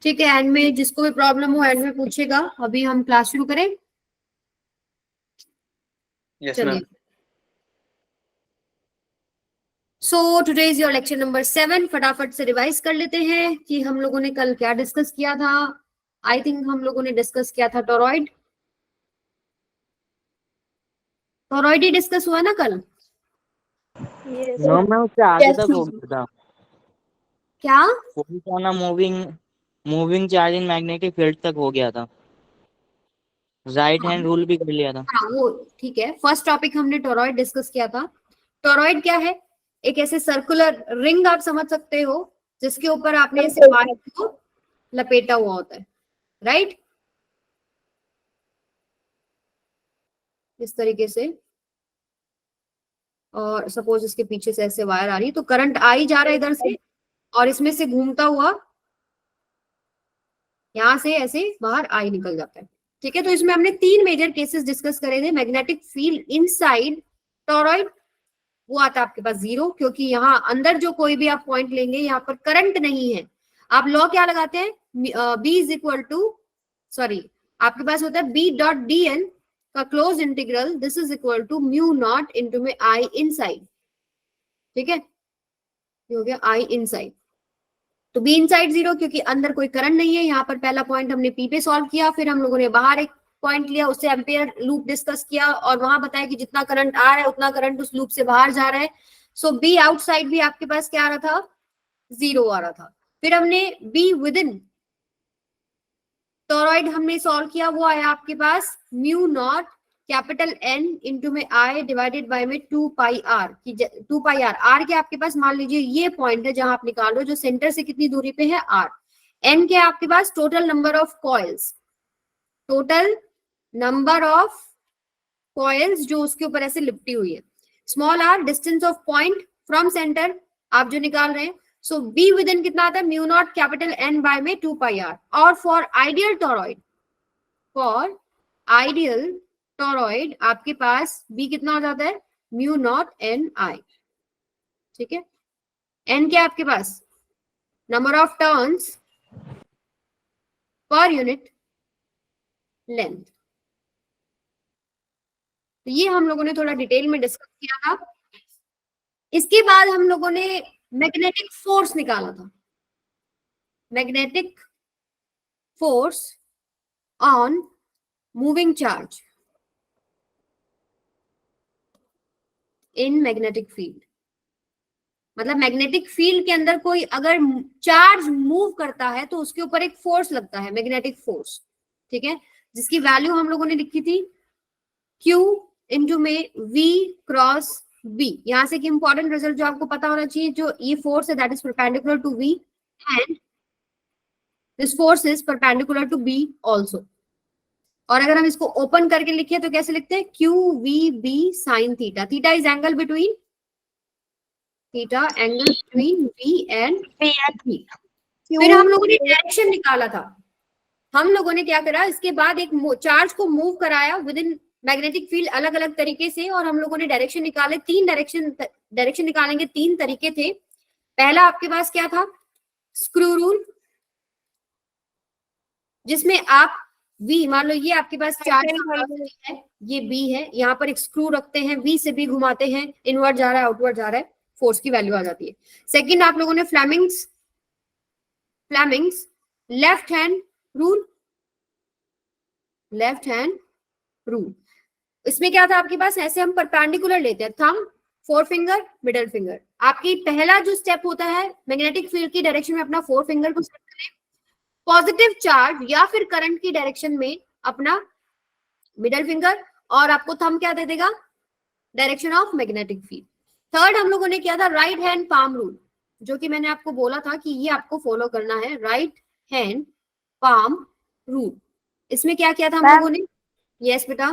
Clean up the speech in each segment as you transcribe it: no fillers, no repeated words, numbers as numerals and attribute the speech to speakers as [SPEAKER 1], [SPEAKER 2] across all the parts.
[SPEAKER 1] ठीक है, एंड में जिसको भी प्रॉब्लम हो एंड में पूछेगा। अभी हम क्लास शुरू करें। चलिए, so today is your lecture number 7। फटाफट से रिवाइज कर लेते हैं कि हम लोगों ने कल क्या डिस्कस किया था। आई थिंक हम लोगों ने डिस्कस किया था टोरॉइड। टोरॉइड ही डिस्कस हुआ ना कल?
[SPEAKER 2] नो मैम, उससे आगे तक हो गया था।
[SPEAKER 1] क्या?
[SPEAKER 2] Moving charge in magnetic field तक हो गया था। राइट हैंड रूल भी कर लिया था।
[SPEAKER 1] हाँ वो ठीक है। फर्स्ट टॉपिक हमने टोरॉइड डिस्कस किया था। टोरॉइड क्या है? एक ऐसे सर्कुलर रिंग आप समझ सकते हो जिसके ऊपर आपने ऐसे वायर को लपेटा हुआ होता है, राइट? इस तरीके से, और सपोज इसके पीछे से ऐसे वायर आ रही है तो करंट आ ही जा रहा है इधर से, और इसमें से घूमता हुआ यहां से ऐसे बाहर आ ही निकल जाता है। ठीक है, तो इसमें हमने 3 मेजर केसेस डिस्कस करे थे। मैग्नेटिक फील्ड इनसाइड टोरॉइड, वो आता है आपके पास 0, क्योंकि यहाँ अंदर जो कोई भी आप पॉइंट लेंगे यहाँ पर करंट नहीं है। आप लॉ क्या लगाते हैं? B is equal to, sorry, आपके पास होता है बी डॉट डी एन का close integral, this is equal to mu naught into में आई इनसाइड। ठीक है, ये हो गया आई इनसाइड। तो बी इनसाइड 0 क्योंकि अंदर कोई करंट नहीं है। यहाँ पर पहला पॉइंट हमने पी पे सॉल्व किया, फिर हम लोगों ने बाहर एक पॉइंट लिया, उससे एम्पियर लूप डिस्कस किया और वहां बताया कि जितना करंट आ रहा है उतना करंट उस लूप से बाहर जा रहा है। सो बी आउटसाइड भी आपके पास क्या आ रहा था? 0 आ रहा था। फिर हमने बी विद इन टोरॉइड हमने सॉल्व किया, वो आया आपके पास mu naught capital N into में आई डिवाइडेड बाय में 2 पाई आर की 2 पाई आर। आर के आपके पास मान लीजिए ये पॉइंट है जहां आप निकाल रहे हो, जो सेंटर से कितनी दूरी पे है? आर। एन के आपके पास total number of coils, total number of coils जो उसके ऊपर ऐसे लिपटी हुई है। Small R distance of point from centre आप जो निकाल रहे हैं। सो बी विद इन कितना आता है? Mu naught capital N by में 2 पाई आर। और for ideal toroid, for ideal toroid आपके पास बी कितना हो जाता है? Mu naught N I. ठीक है, एन क्या आपके पास? नंबर ऑफ टर्न्स पर यूनिट लेंथ। तो ये हम लोगों ने थोड़ा डिटेल में डिस्कस किया था। इसके बाद हम लोगों ने मैग्नेटिक फोर्स निकाला था। Magnetic force on moving charge in magnetic field. मतलब मैग्नेटिक फील्ड के अंदर कोई अगर चार्ज मूव करता है तो उसके ऊपर एक फोर्स लगता है, मैग्नेटिक फोर्स। ठीक है, जिसकी वैल्यू हम लोगों ने लिखी थी Q इंटू में V क्रॉस B। यहां से इंपॉर्टेंट रिजल्ट जो आपको पता होना चाहिए, जो ये फोर्स है that is perpendicular to V and this force is perpendicular to B also. और अगर हम इसको ओपन करके लिखे तो कैसे लिखते हैं? QVB sign theta. Theta is angle between, theta angle between V and B। फिर हम लोगों ने डायरेक्शन निकाला था। हम लोगों ने क्या करा, इसके बाद एक चार्ज को मूव कराया विद इन मैग्नेटिक फील्ड अलग अलग तरीके से, और हम लोगों ने डायरेक्शन निकाले। 3 डायरेक्शन निकालेंगे, 3 तरीके थे। पहला आपके पास क्या था? स्क्रू रूल, जिसमें आप V, मान लो ये आपके पास चार्ज है, ये B है, यहाँ पर एक स्क्रू रखते हैं, V से B घुमाते हैं, इनवर्ट जा रहा है आउटवर्ड जा रहा है, फोर्स की वैल्यू आ जाती है। सेकेंड आप लोगों ने Fleming's left hand rule, left hand rule. इसमें क्या था आपके पास? ऐसे हम परपेंडिकुलर लेते हैं, thumb, four finger, middle finger. आपकी पहला जो स्टेप होता है मैग्नेटिक फील्ड की डायरेक्शन में अपना फोर फिंगर को सेट करें, पॉजिटिव चार्ज या फिर करंट की डायरेक्शन में अपना मिडल फिंगर, और आपको थंब क्या दे देगा? Direction of magnetic field. Third हम लोगों ने किया था राइट हैंड पाम रूल, जो कि मैंने आपको बोला था कि ये आपको फॉलो करना है, राइट हैंड पाम रूल। इसमें क्या किया था हम लोगों ने? यस बेटा।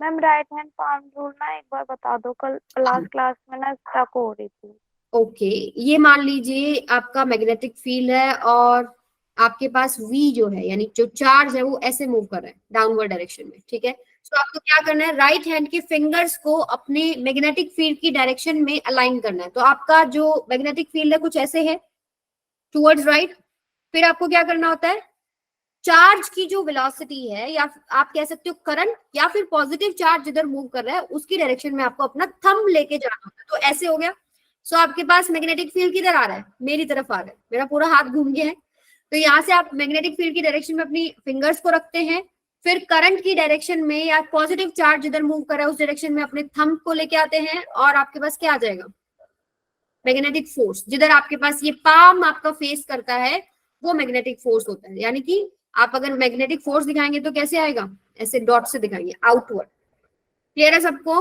[SPEAKER 3] Ma'am right hand palm rule ना एक बार बता दो, कल लास्ट क्लास में ना स्टक हो रही थी।
[SPEAKER 1] ओके, ये मान लीजिए आपका मैग्नेटिक फील्ड है और आपके पास V जो है, यानी जो चार्ज है वो ऐसे मूव कर रहा है डाउनवर्ड डायरेक्शन में। ठीक है, तो आपको क्या करना है? राइट हैंड के फिंगर्स को अपने मैग्नेटिक फील्ड की डायरेक्शन में अलाइन करना है। तो आपका जो मैग्नेटिक फील्ड है कुछ ऐसे है, टुवर्ड्स राइट, फिर आपको क्या करना होता है, चार्ज की जो वेलोसिटी है, या आप कह सकते हो करंट, या फिर पॉजिटिव चार्ज जिधर मूव कर रहा है उसकी डायरेक्शन में आपको अपना थंब लेके जाना होता है। तो ऐसे हो गया। सो आपके पास मैग्नेटिक फील्ड किधर आ रहा है, मेरी तरफ आ रहा है, मेरा पूरा हाथ घूम गया है। तो यहाँ से आप मैग्नेटिक फील्ड की डायरेक्शन में अपनी फिंगर्स को रखते हैं, फिर करंट की डायरेक्शन में या पॉजिटिव चार्ज जिधर मूव कर रहा है उस डायरेक्शन में अपने थंब को लेके आते हैं, और आपके पास क्या आ जाएगा, मैग्नेटिक फोर्स। जिधर आपके पास ये पाम आपका फेस करता है वो मैग्नेटिक फोर्स होता है। यानी कि आप अगर मैग्नेटिक फोर्स दिखाएंगे तो कैसे आएगा, ऐसे डॉट से दिखाएंगे, आउटवर्ड। क्लियर है सबको?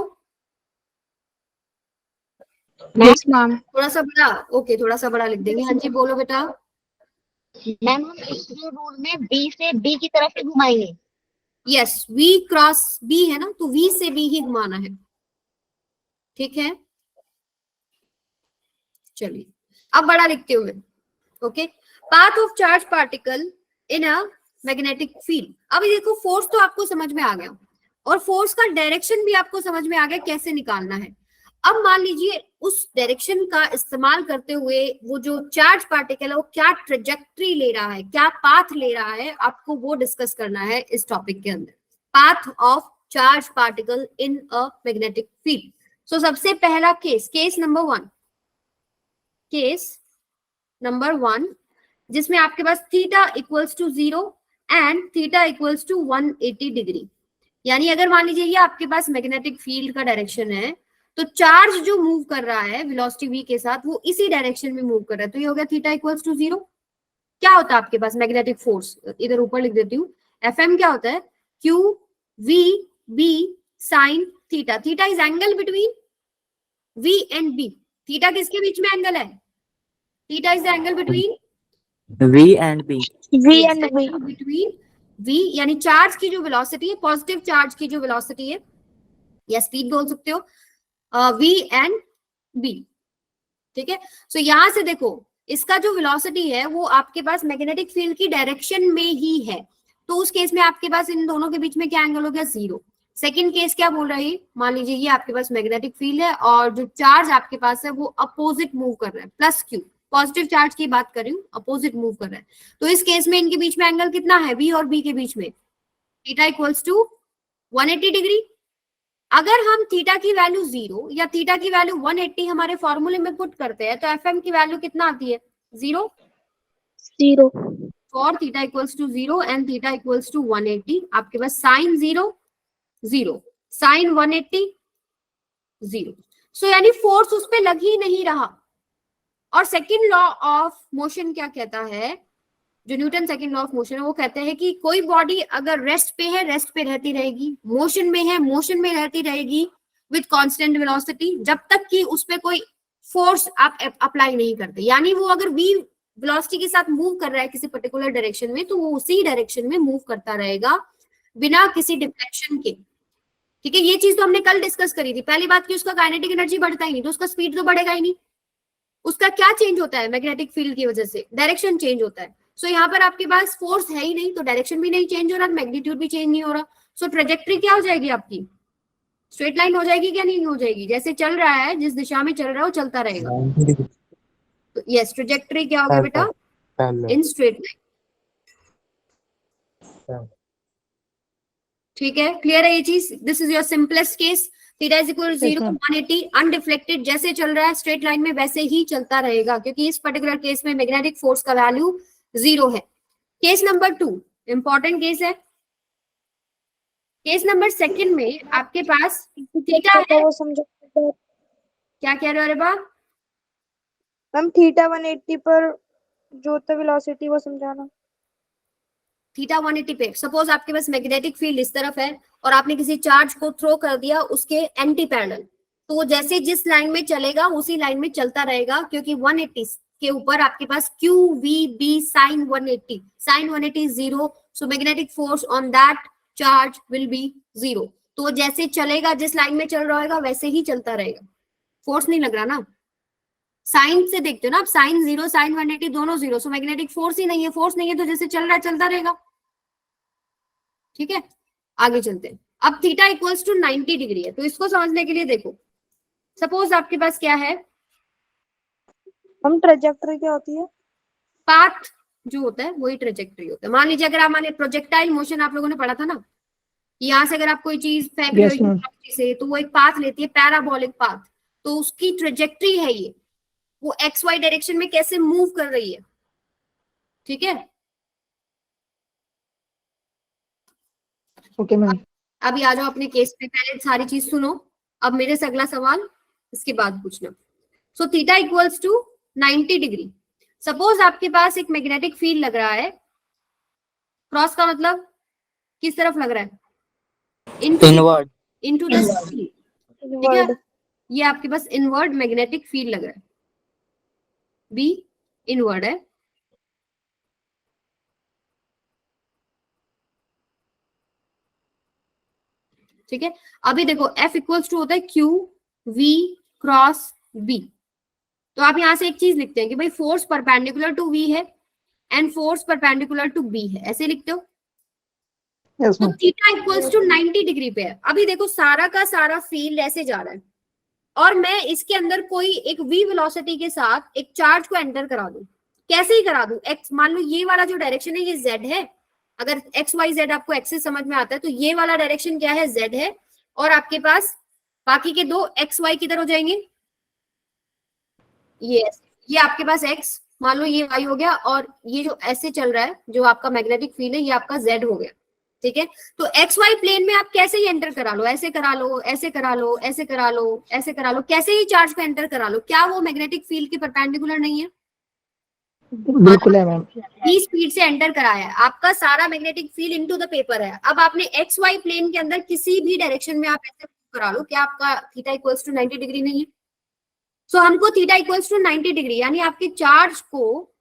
[SPEAKER 4] Yes ma'am.
[SPEAKER 1] थोड़ा सा बड़ा, ओके थोड़ा सा बड़ा लिख देंगे। हाँ जी बोलो बेटा।
[SPEAKER 4] मैम हम इस रूल में बी से बी की तरफ ही घुमाएंगे।
[SPEAKER 1] यस, वी क्रॉस बी है ना, तो वी से बी ही घुमाना है। ठीक है, चलिए अब बड़ा लिखते हुए, okay. Path of charge particle in a magnetic field. अब देखो फोर्स तो आपको समझ में आ गया, और फोर्स का डायरेक्शन भी आपको समझ में आ गया कैसे निकालना है। अब मान लीजिए उस डायरेक्शन का इस्तेमाल करते हुए वो जो चार्ज पार्टिकल है वो क्या ट्रेजेक्ट्री ले रहा है, क्या पाथ ले रहा है, आपको वो डिस्कस करना है इस टॉपिक के अंदर। Path of charge particle in a magnetic field. So सबसे पहला केस नंबर वन, जिसमें आपके पास theta equals to 0 and theta equals to 180 degree. यानी अगर मान लीजिए ये आपके पास मैग्नेटिक फील्ड का डायरेक्शन है, तो चार्ज जो मूव कर रहा है वेलोसिटी v के साथ वो इसी डायरेक्शन में मूव कर रहा है। तो ये हो गया थीटा इक्वल्स टू 0। क्या होता है आपके पास मैग्नेटिक फोर्स, इधर ऊपर लिख देती हूँ, Fm क्या होता है, Q V B sine theta. Theta is angle between V and B। Theta किसके बीच में एंगल है, theta is the angle between
[SPEAKER 2] V and B।
[SPEAKER 3] V and V.
[SPEAKER 1] Between V, यानी चार्ज की जो वेलोसिटी है, पॉजिटिव चार्ज की जो वेलोसिटी है, या स्पीड बोल सकते हो, V एंड B। ठीक है, सो यहां से देखो इसका जो वेलोसिटी है वो आपके पास मैग्नेटिक फील्ड की डायरेक्शन में ही है, तो उस केस में आपके पास इन दोनों के बीच में क्या एंगल हो गया, 0। सेकंड केस क्या बोल रहा है, मान लीजिए ये आपके पास मैग्नेटिक फील्ड है और जो चार्ज आपके पास है वो अपोजिट मूव कर रहा है, प्लस Q, पॉजिटिव चार्ज की बात कर रही हूँ, अपोजिट मूव कर रहा है। तो इस केस में इनके बीच में एंगल कितना है, V और B के बीच में, थीटा इक्वल्स टू 180 डिग्री। अगर हम थीटा की वैल्यू 0 या थीटा की वैल्यू 180 हमारे फॉर्मूले में पुट करते हैं तो एफएम की वैल्यू कितना आती है, 0। For theta equals to 0 and theta equals to 180, आपके पास साइन 0 0, साइन 180 0। सो यानी फोर्स उस पर लग ही नहीं रहा। और सेकेंड लॉ ऑफ मोशन क्या कहता है, जो Newton second law of motion है, वो कहते हैं कि कोई बॉडी अगर रेस्ट पे है रेस्ट पे रहती रहेगी, मोशन में है मोशन में रहती रहेगी विद कांस्टेंट वेलोसिटी, जब तक कि उस पे कोई फोर्स आप अप्लाई नहीं करते। यानी वो अगर v वेलोसिटी के साथ मूव कर रहा है किसी पर्टिकुलर डायरेक्शन में, तो वो उसी डायरेक्शन में मूव करता रहेगा बिना किसी डिफ्लेक्शन के। ठीक है, ये चीज तो हमने कल डिस्कस करी थी। पहली बात की उसका काइनेटिक एनर्जी बढ़ता ही नहीं, तो उसका स्पीड तो बढ़ेगा ही नहीं। उसका क्या चेंज होता है, मैग्नेटिक फील्ड की वजह से डायरेक्शन चेंज होता है। सो यहाँ पर आपके पास फोर्स है ही नहीं, तो डायरेक्शन भी नहीं चेंज हो रहा, मैग्नीट्यूड भी चेंज नहीं हो रहा। सो ट्रेजेक्ट्री क्या हो जाएगी आपकी, स्ट्रेट लाइन हो जाएगी क्या नहीं हो जाएगी, जैसे चल रहा है जिस दिशा में चल रहा है वो चलता रहेगा। तो यस, ट्रेजेक्ट्री क्या होगी बेटा, इन स्ट्रेट लाइन। ठीक है, क्लियर है ये चीज। This is your simplest case. Theta is equal 0 180 undeflected, जैसे चल रहा है स्ट्रेट लाइन में वैसे ही चलता रहेगा, क्योंकि इस पर्टिकुलर केस में मैग्नेटिक फोर्स का वैल्यू 0 है। केस नंबर 2 इंपॉर्टेंट केस है। केस नंबर सेकंड में आपके पास थीटा है,
[SPEAKER 3] वो समझो
[SPEAKER 1] क्या कह रहे हो अरे बा,
[SPEAKER 3] मैम थीटा 180 पर जो तो वेलोसिटी वो समझाना।
[SPEAKER 1] थीटा 180 पे सपोज आपके पास मैग्नेटिक फील्ड इस तरफ है और आपने किसी चार्ज को थ्रो कर दिया उसके एंटी पैरेलल, तो वो जैसे जिस लाइन में चलेगा उसी लाइन में चलता रहेगा, क्योंकि 180 के ऊपर आपके पास Q V B sin 180, sin 180 is 0, so magnetic force on that charge will be 0। तो जैसे चलेगा, जिस लाइन में चल रहा होगा वैसे ही चलता रहेगा, फोर्स नहीं लग रहा ना। साइन से देखते हो ना आप, साइन 0 साइन 180 दोनों 0, सो मैग्नेटिक फोर्स ही नहीं है, फोर्स नहीं है तो जैसे चल रहा है चलता रहेगा। ठीक है, आगे चलते हैं। अब थीटा इक्वल्स टू 90 डिग्री है, तो इसको समझने के लिए देखो, सपोज आपके पास क्या है,
[SPEAKER 3] हम ट्रेजेक्टरी क्या होती है,
[SPEAKER 1] पाथ जो होता है वही ट्रेजेक्ट्री होता है। मान लीजिए अगर आप माने प्रोजेक्टाइल मोशन आप लोगों ने पढ़ा था ना, यहाँ से अगर आप कोई चीज फेंक रहे
[SPEAKER 5] Yes,
[SPEAKER 1] हो
[SPEAKER 5] ma'am.
[SPEAKER 1] velocity से, तो वो एक पाथ लेती है, पैराबोलिक पाथ, तो उसकी ट्रेजेक्ट्री है ये, वो एक्स वाई डायरेक्शन में कैसे मूव कर रही है। ठीक है,
[SPEAKER 5] Okay, ma'am.
[SPEAKER 1] अभी आ जाओ अपने केस पे, पहले सारी चीज सुनो, अब मेरे से अगला सवाल इसके बाद पूछना। So theta equals to 90 degree. Suppose आपके पास एक मैग्नेटिक फील्ड लग रहा है, क्रॉस का मतलब किस तरफ लग रहा है,
[SPEAKER 2] इनवर्ड।
[SPEAKER 1] इनटू द ठीक है,
[SPEAKER 3] इनवर्ड।
[SPEAKER 1] ये आपके पास इनवर्ड मैग्नेटिक फील्ड लग रहा है, बी इनवर्ड है। ठीक है, अभी देखो F इक्वल्स टू होता है Q V क्रॉस B। तो आप यहां से एक चीज लिखते हैं कि भाई फोर्स परपेंडिकुलर टू V है and force perpendicular to B है, ऐसे लिखते हो।
[SPEAKER 5] Yes,
[SPEAKER 1] तो
[SPEAKER 5] ma'am.
[SPEAKER 1] Theta equals to 90 degree पे है। अभी देखो सारा का सारा फील्ड ऐसे जा रहा है और मैं इसके अंदर कोई एक v वेलोसिटी के साथ एक चार्ज को एंटर करा दूं, कैसे ही करा दूं, x मान लो ये वाला जो डायरेक्शन है ये z है, अगर x y z आपको एक्सिस समझ में आता है तो ये वाला डायरेक्शन क्या है, z है, और आपके पास बाकी के दो x y किधर हो जाएंगे, ये आपके पास x, मान लो ये y हो गया, और ये जो ऐसे चल रहा है जो आपका मैग्नेटिक फील्ड है ये आपका z हो गया। ठीक है, तो एक्स वाई प्लेन में आप कैसे ही एंटर करा लो, ऐसे करा लो, ऐसे करा लो, ऐसे करा लो, ऐसे करा लो, कैसे ही चार्ज को एंटर करा लो, क्या वो मैग्नेटिक फील्ड के परपेंडिकुलर नहीं है?
[SPEAKER 5] बिल्कुल है मैम।
[SPEAKER 1] ई स्पीड से एंटर कराया है, आपका सारा magnetic field into the paper है। अब आपने एक्स वाई प्लेन के अंदर किसी भी डायरेक्शन में आप ऐसे करा लो, क्या आपका थीटा इक्वल्स टू 90 डिग्री नहीं है? सो हमको थीटा इक्वल्स टू 90 डिग्री यानी आपके चार्ज को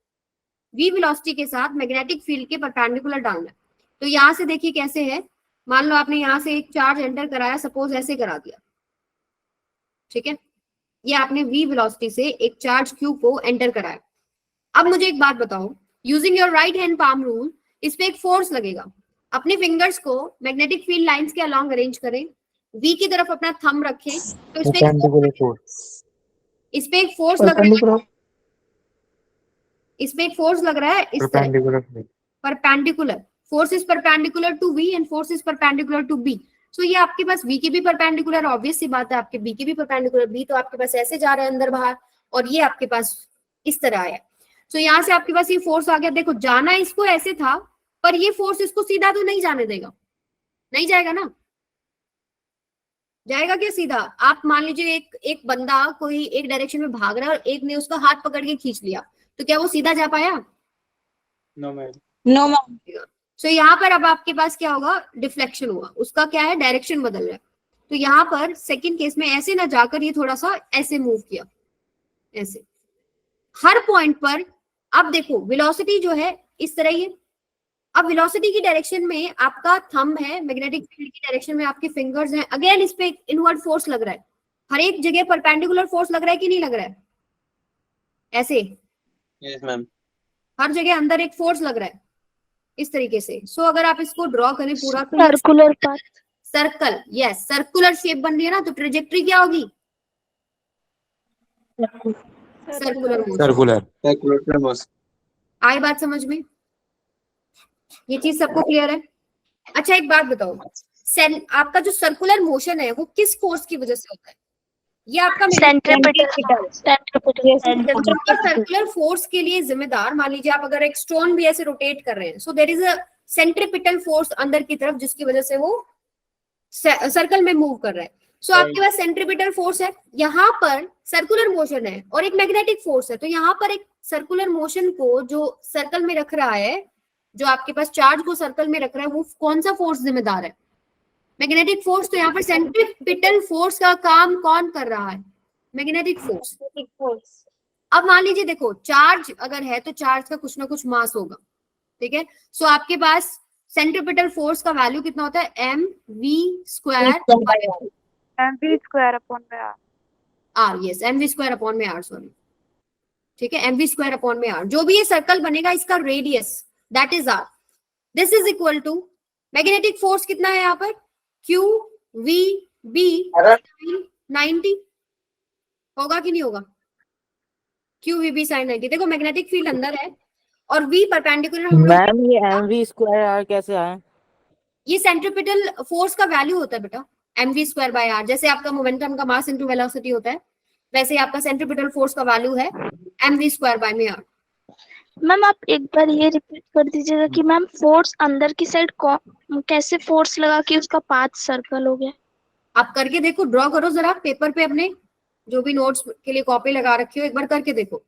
[SPEAKER 1] v वेलोसिटी के साथ मैग्नेटिक फील्ड के परपेंडिकुलर डालना है। तो यहां से देखिए कैसे है, मान लो आपने यहां से एक चार्ज एंटर कराया, सपोज ऐसे करा दिया, ठीक है, ये आपने v वेलोसिटी से एक चार्ज q को एंटर कराया। अब मुझे एक बात बताओ, using your right hand palm rule, इस पे एक फोर्स लगेगा, अपने फिंगर्स को मैग्नेटिक फील्ड लाइंस के अलोंग अरेंज करें, v की तरफ अपना थंब रखें, तो इस पे एक फोर्स लग रहा है,
[SPEAKER 5] परपेंडिकुलर
[SPEAKER 1] इस पे एक फोर्स लग रहा है, इस तरह perpendicular, force is perpendicular to v and force is perpendicular to b। So ये आपके पास v की भी परपेंडिकुलर, ऑब्वियस सी बात है, आपके b की भी परपेंडिकुलर, b तो आपके पास ऐसे जा रहा है अंदर बाहर, और ये आपके पास इस तरह आया। सो यहाँ से आपके पास ये फोर्स आ गया, देखो जाना इसको ऐसे था, पर ये फोर्स इसको सीधा तो नहीं जाने देगा, नहीं जाएगा ना, जाएगा क्या सीधा? आप मान लीजिए एक बंदा कोई एक डायरेक्शन में भाग रहा है और एक ने उसका हाथ पकड़ के खींच लिया, तो क्या वो सीधा जा पाया?
[SPEAKER 2] No ma'am.
[SPEAKER 3] No ma'am.
[SPEAKER 1] So यहाँ पर अब आपके पास क्या होगा, डिफ्लेक्शन हुआ, उसका क्या है, डायरेक्शन बदल रहा है। तो यहाँ पर सेकंड केस में ऐसे ना जाकर ये थोड़ा सा ऐसे मूव किया, ऐसे हर पॉइंट पर। अब देखो वेलोसिटी जो है इस तरह ही है, अब वेलोसिटी की डायरेक्शन में आपका थंब है, मैग्नेटिक फील्ड की डायरेक्शन में आपके फिंगर्स हैं, अगेन इस पे इनवर्ड फोर्स लग रहा है, हर एक जगह परपेंडिकुलर फोर्स लग रहा है कि नहीं लग रहा है, ऐसे
[SPEAKER 2] यस मैम।
[SPEAKER 1] हर जगह अंदर एक फोर्स लग रहा है इस तरीके से। सो अगर आप इसको ड्रॉ करें पूरा,
[SPEAKER 3] circular path.
[SPEAKER 1] Circle, yes, circular shape बन रही है ना, तो ट्रेजेक्ट्री क्या होगी, सर्कुलर मोशन। आई बात समझ में, ये चीज सबको क्लियर है? अच्छा एक बात बताओ, आपका जो सर्कुलर मोशन है वो किस फोर्स की वजह से होता है? ये आपका सर्कुलर फोर्स के लिए जिम्मेदार, मान लीजिए आप अगर एक स्टोन भी ऐसे रोटेट कर रहे हैं, so there is a centripetal force अंदर की तरफ जिसकी वजह से वो सर्कल में मूव कर रहा है। सो आपके पास सेंट्रीपिटल फोर्स है, यहाँ पर सर्कुलर मोशन है और एक मैग्नेटिक फोर्स है, तो यहाँ पर एक सर्कुलर मोशन को जो सर्कल में रख रहा है, जो आपके पास चार्ज को सर्कल में रख रहा है, वो कौन सा फोर्स जिम्मेदार है? Magnetic force. तो यहाँ पर सेंट्रीपिटल फोर्स का काम कौन कर रहा है? Magnetic force. अब मान लीजिए देखो चार्ज अगर है तो चार्ज का कुछ ना कुछ मास होगा, ठीक है। सो आपके पास सेंट्रीपिटल फोर्स का वैल्यू कितना होता है, M V square
[SPEAKER 3] upon
[SPEAKER 1] R, yes M V square upon में आर, सॉरी, ठीक है, एम वी स्क्वायर अपॉन में आर, जो भी ये सर्कल बनेगा इसका radius that is R, this is equal to magnetic force कितना है यहाँ पर, क्यू वी बी 90 होगा कि नहीं होगा, क्यू वी बी साइन 90। देखो मैग्नेटिक फील्ड अंदर है और v परपेंडिकुलर हम लोग,
[SPEAKER 2] मैम ये mv स्क्वायर आर कैसे आया?
[SPEAKER 1] ये सेंट्रीपिटल फोर्स का वैल्यू होता है बेटा, mv स्क्वायर बाय r। जैसे आपका मोमेंटम का मास इनटू वेलोसिटी होता है, वैसे ही आपका सेंट्रीपिटल फोर्स का वैल्यू है mv स्क्वायर बाय में r।
[SPEAKER 6] मैम आप एक बार ये रिपीट कर दीजिएगा कि मैम फोर्स अंदर की साइड कैसे फोर्स लगा कि उसका पाथ सर्कल हो गया?
[SPEAKER 1] आप करके देखो, ड्रॉ करो जरा पेपर पे, अपने जो भी नोट्स के लिए कॉपी लगा रखी हो एक बार करके देखो।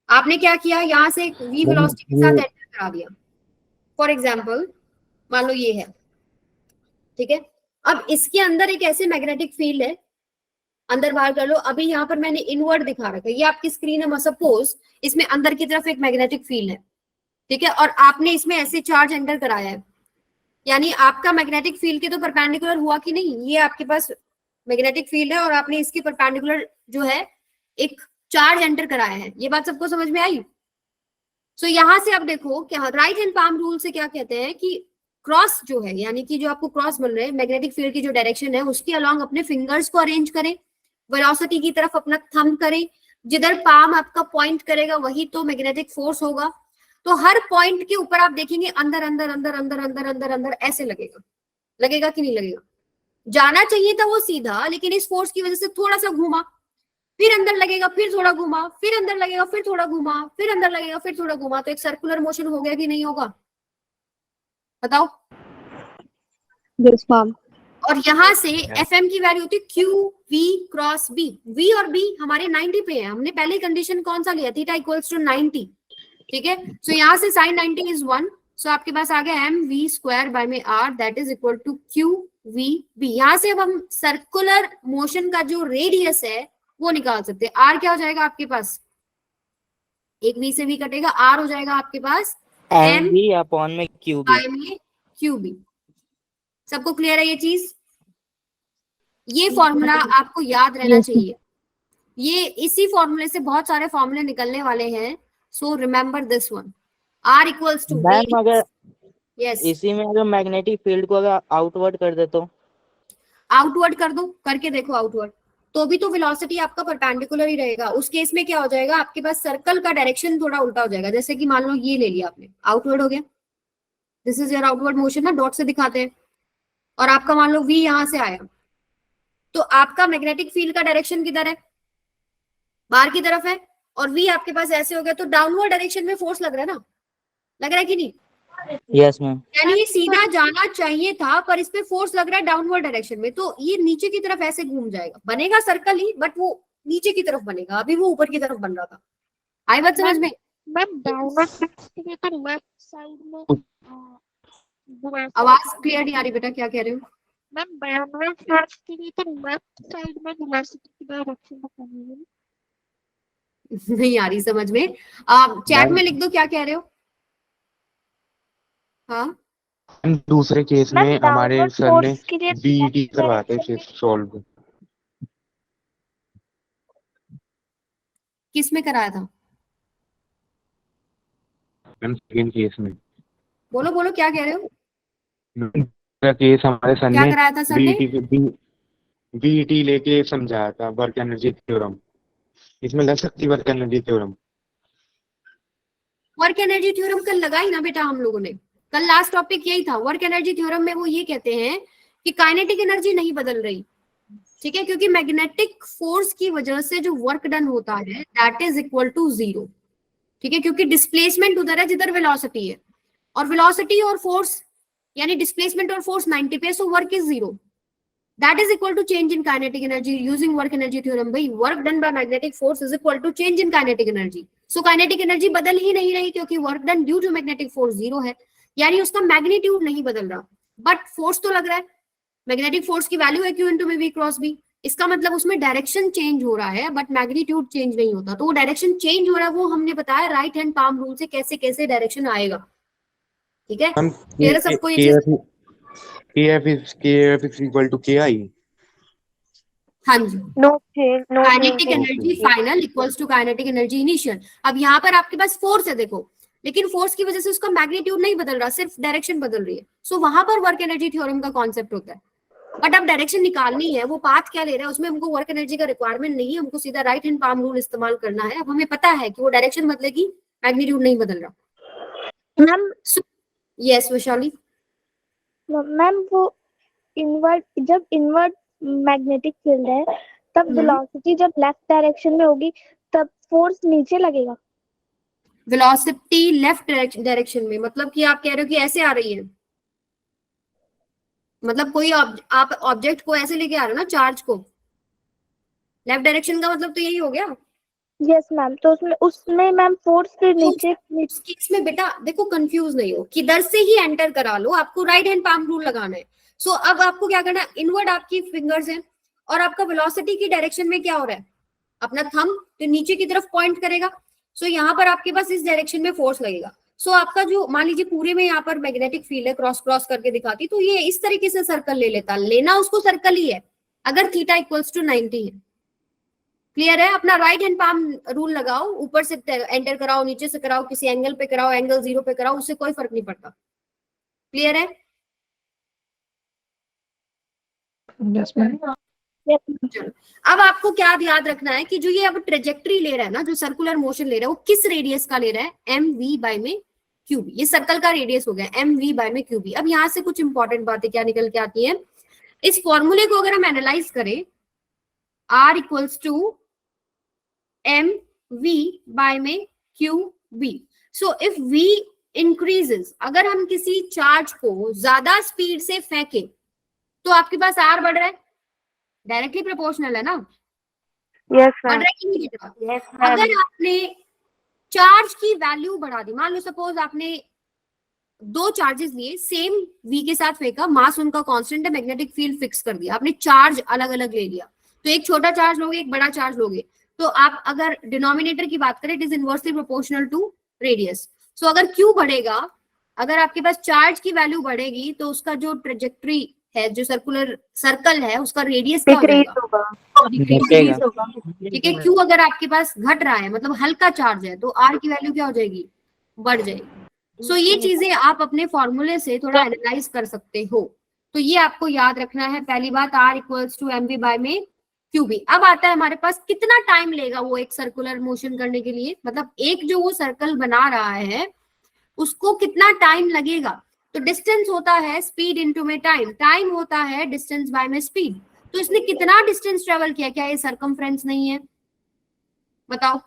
[SPEAKER 1] आपने क्या किया, यहाँ से v वेलोसिटी के साथ एंटर करा दिया। फॉर एग्जाम्पल मान लो ये है, ठीक है। अब इसके अंदर एक ऐसे मैग्नेटिक फील्ड है, अंदर बाहर कर लो। अभी यहाँ पर मैंने इनवर्ड दिखा रखा है, ये आपकी स्क्रीन है। सपोज इसमें अंदर की तरफ एक मैग्नेटिक फील्ड है, ठीक है, और आपने इसमें ऐसे चार्ज एंटर कराया है, यानी आपका मैग्नेटिक फील्ड के तो परपेंडिकुलर हुआ कि नहीं। ये आपके पास मैग्नेटिक फील्ड है और आपने इसके परपेंडिकुलर जो है एक चार्ज एंटर कराया है। ये बात सबको समझ में आई? सो यहाँ से आप देखो कि राइट हैंड पाम रूल से क्या कहते हैं कि क्रॉस जो है, यानी कि जो आपको क्रॉस बन रहे हैं मैग्नेटिक फील्ड की जो डायरेक्शन है उसके अलॉन्ग अपने फिंगर्स को अरेंज करें, वेलोसिटी की तरफ अपना थंब करें, जिधर पाम आपका पॉइंट करेगा वही तो मैग्नेटिक फोर्स होगा। तो हर पॉइंट के ऊपर आप देखेंगे अंदर अंदर अंदर अंदर अंदर अंदर अंदर ऐसे लगेगा, लगेगा कि नहीं लगेगा? जाना चाहिए था वो सीधा, लेकिन इस फोर्स की वजह से थोड़ा सा घूमा, फिर अंदर लगेगा, फिर थोड़ा घुमा, फिर अंदर लगेगा, फिर थोड़ा घुमा, फिर अंदर लगेगा, फिर थोड़ा घुमा, तो एक सर्कुलर मोशन हो गया कि नहीं होगा? बताओ।
[SPEAKER 6] Yes ma'am.
[SPEAKER 1] और यहाँ से Fm की वैल्यू होती है Q V cross B। V और B हमारे 90 पे है, हमने पहले कंडीशन कौन सा लिया, थीटा इक्वल्स टू 90, ठीक है। सो यहाँ से sin 90 इज 1, सो आपके पास आ गया mv स्क्वायर बाय में r that is equal to Q V B। यहाँ से अब हम सर्कुलर मोशन का जो रेडियस है वो निकाल सकते हैं। r क्या हो जाएगा आपके पास, एक v से v कटेगा, r हो जाएगा आपके पास
[SPEAKER 2] mv अपॉन में qb।
[SPEAKER 1] बाय में qb। सबको क्लियर है ये चीज? ये फॉर्मूला आपको याद रहना चाहिए। ये इसी फॉर्मूले से बहुत सारे फॉर्मूले निकलने वाले हैं, so remember this one. r equals to
[SPEAKER 2] ma'am अगर
[SPEAKER 1] यस
[SPEAKER 2] इसी में अगर मैग्नेटिक फील्ड को अगर आउटवर्ड कर दे तो?
[SPEAKER 1] आउटवर्ड कर दो, करके देखो आउटवर्ड, तो भी तो वेलोसिटी आपका परपेंडिकुलर ही रहेगा। उस केस में क्या हो जाएगा, आपके पास सर्कल का डायरेक्शन थोड़ा उल्टा हो जाएगा। जैसे कि मान लो ये ले लिया आपने, आउटवर्ड हो गया, this is your outward motion ना, डॉट से दिखाते हैं। और आपका मान लो v यहां से आया, तो आपका मैग्नेटिक फील्ड का डायरेक्शन किधर है, बाहर की तरफ है, और v आपके पास ऐसे हो गया, तो डाउनवर्ड डायरेक्शन में फोर्स लग रहा है ना, लग रहा है कि नहीं?
[SPEAKER 2] Yes ma'am.
[SPEAKER 1] यानी ये सीधा जाना चाहिए था पर इस पे फोर्स लग रहा है डाउनवर्ड डायरेक्शन में, तो ये नीचे की तरफ ऐसे घूम जाएगा, बनेगा सर्कल ही बट वो नीचे की तरफ बनेगा, अभी वो ऊपर की तरफ बन रहा था। आई बात समझ में?
[SPEAKER 6] मैम डाउनवर्ड तो लेफ्ट साइड में
[SPEAKER 1] आवाज क्लियर नहीं आ रही बेटा, क्या कह रहे हो?
[SPEAKER 6] मैम डाउनवर्ड फोर्स के लिए तो लेफ्ट साइड में वेलोसिटी की डायरेक्शन बतानी है।
[SPEAKER 1] नहीं आ रही समझ में? आप चैट में लिख दो क्या कह रहे हो। हाँ
[SPEAKER 7] दूसरे केस में
[SPEAKER 6] मैम
[SPEAKER 7] हमारे
[SPEAKER 6] डाउनवर्ड
[SPEAKER 7] सर ने
[SPEAKER 6] फोर्स के लिए
[SPEAKER 7] बीईटी करवाते थे सॉल्व।
[SPEAKER 1] किस में कराया था?
[SPEAKER 7] मैम सेकंड केस में।
[SPEAKER 1] बोलो बोलो क्या कह रहे हो?
[SPEAKER 7] दूसरा केस हमारे सर
[SPEAKER 1] क्या
[SPEAKER 7] ने
[SPEAKER 1] कराया था सर ने?
[SPEAKER 7] बीईटी लेके समझाया था, वर्क एनर्जी थ्योरम। इसमें लग सकती work energy theorem.
[SPEAKER 1] Work energy theorem कल लगाई ना बेटा हम लोगों ने, कल लास्ट टॉपिक यही था। वर्क एनर्जी थ्योरम में वो ये कहते हैं कि काइनेटिक एनर्जी नहीं बदल रही, ठीक है, क्योंकि मैग्नेटिक फोर्स की वजह से जो वर्क डन होता है दैट इज इक्वल टू 0, ठीक है, क्योंकि डिस्प्लेसमेंट उधर है जिधर वेलोसिटी है, और वेलोसिटी और फोर्स यानी डिस्प्लेसमेंट और फोर्स 90 पे, so work is 0, that is equal to change in kinetic energy using work energy theorem। भाई work done by magnetic force is equal to change in kinetic energy, so kinetic energy बदल ही नहीं रही क्योंकि work done due to magnetic force 0 है, यानी उसका magnitude नहीं बदल रहा बट फोर्स तो लग रहा है। मैग्नेटिक फोर्स की वैल्यू है Q into V cross B, इसका मतलब उसमें डायरेक्शन चेंज हो रहा है बट मैग्नीट्यूड चेंज नहीं होता। तो वो डायरेक्शन चेंज हो रहा है, वो हमने बताया राइट हैंड पाम रूल से कैसे कैसे डायरेक्शन आएगा, ठीक है। क्लियर है सबको ये चीज?
[SPEAKER 7] KF is equal to KI।
[SPEAKER 1] हाँ जी,
[SPEAKER 3] no change, no
[SPEAKER 1] kinetic energy final equals to kinetic energy initial. अब यहाँ पर आपके पास फोर्स है देखो, लेकिन फोर्स की वजह से उसका मैग्नीट्यूड नहीं बदल रहा, सिर्फ डायरेक्शन बदल रही है। सो वहां पर वर्क एनर्जी थ्योरम का कॉन्सेप्ट होता है, बट अब डायरेक्शन निकालनी है, वो पाथ क्या ले रहा है उसमें हमको वर्क एनर्जी का रिक्वायरमेंट नहीं है, हमको सीधा राइट हैंड पाम रूल इस्तेमाल करना है। अब हमें पता है कि वो डायरेक्शन बदलेगी, मैग्नीट्यूड नहीं बदल रहा।
[SPEAKER 6] मैम
[SPEAKER 1] यस वैशाली,
[SPEAKER 6] मैम वो इनवर्ट, जब इनवर्ट मैग्नेटिक फील्ड है तब वेलोसिटी जब लेफ्ट डायरेक्शन में होगी तब फोर्स नीचे लगेगा।
[SPEAKER 1] वेलोसिटी लेफ्ट डायरेक्शन में मतलब कि आप कह रहे हो कि ऐसे आ रही है, मतलब कोई आप ऑब्जेक्ट को ऐसे लेके आ रहे हो ना, चार्ज को लेफ्ट डायरेक्शन का मतलब तो यही हो गया।
[SPEAKER 6] यस मैम, तो उसमें मैम फोर्स फिर नीचे
[SPEAKER 1] उस केस में बेटा देखो कंफ्यूज नहीं हो, किधर से ही एंटर करा लो, आपको राइट हैंड पाम रूल लगाना है। सो अब आपको क्या करना है, इनवर्ड आपकी फिंगर्स हैं और आपका वेलोसिटी की डायरेक्शन में क्या हो रहा है, अपना थंब तो नीचे की तरफ पॉइंट करेगा। सो यहाँ पर आपके पास इस डायरेक्शन में फोर्स लगेगा। सो आपका जो मान लीजिए पूरे में यहाँ पर मैग्नेटिक फील्ड है, क्रॉस क्रॉस करके दिखाती, तो ये इस तरीके से सर्कल ले लेता, लेना उसको सर्कल ही है अगर थीटा इक्वल्स टू 90 है। क्लियर है? अपना राइट हैंड पाम रूल लगाओ, ऊपर से एंटर कराओ, नीचे से कराओ, किसी एंगल पे कराओ, एंगल 0 पे कराओ, उससे कोई फर्क नहीं पड़ता। क्लियर है?
[SPEAKER 5] Yes ma'am.
[SPEAKER 1] चलो अब आपको क्या याद रखना है कि जो ये अब ट्रेजेक्ट्री ले रहा है ना, जो सर्कुलर मोशन ले रहा है, वो किस रेडियस का ले रहा है, एम वी बाय में क्यू बी। ये सर्कल का रेडियस हो गया एम वी बाय में क्यू बी। अब यहाँ से कुछ इंपॉर्टेंट बातें क्या निकल के आती है, इस फॉर्मूले को अगर हम एनालाइज करें, R equals to M V by में Q B. So if V increases, अगर हम किसी चार्ज को ज्यादा स्पीड से फेंके तो आपके पास आर बढ़ रहा है, डायरेक्टली प्रोपोर्शनल है ना,
[SPEAKER 3] यस
[SPEAKER 1] बढ़
[SPEAKER 3] मैम।
[SPEAKER 1] रहा है कि नहीं बढ़ रहा?
[SPEAKER 3] Yes ma'am.
[SPEAKER 1] अगर आपने चार्ज की वैल्यू बढ़ा दी, मान लो सपोज आपने दो चार्जेस लिए, सेम वी के साथ फेंका, मास उनका कांस्टेंट है, मैग्नेटिक फील्ड फिक्स कर दिया, आपने चार्ज अलग अलग ले लिया, तो एक छोटा चार्ज लोगे, एक बड़ा चार्ज लोगे, तो आप अगर डिनोमिनेटर की बात करें, it is inversely proportional to radius. So अगर क्यू बढ़ेगा, अगर आपके पास चार्ज की वैल्यू बढ़ेगी तो उसका जो ट्रेजेक्ट्री है, जो सर्कुलर सर्कल है, उसका रेडियस क्या हो
[SPEAKER 3] डिक्रीज
[SPEAKER 1] जाएगा,
[SPEAKER 3] होगा।
[SPEAKER 1] डिक्रीज होगा। ठीक है, क्यू अगर आपके पास घट रहा है मतलब हल्का चार्ज है, तो आर की वैल्यू क्या हो जाएगी, बढ़ जाएगी। सो ये चीजें आप अपने फॉर्मूले से थोड़ा एनालाइज कर सकते हो, तो ये आपको याद रखना है। पहली बात, R equals to M V by में क्यू बी। अब आता है हमारे पास कितना टाइम लेगा वो एक सर्कुलर मोशन करने के लिए, मतलब एक जो वो सर्कल बना रहा है उसको कितना टाइम लगेगा। तो डिस्टेंस होता है स्पीड इनटू में टाइम, टाइम होता है डिस्टेंस बाय में स्पीड। तो इसने कितना डिस्टेंस ट्रेवल किया, क्या ये सरकमफ्रेंस नहीं है, बताओ,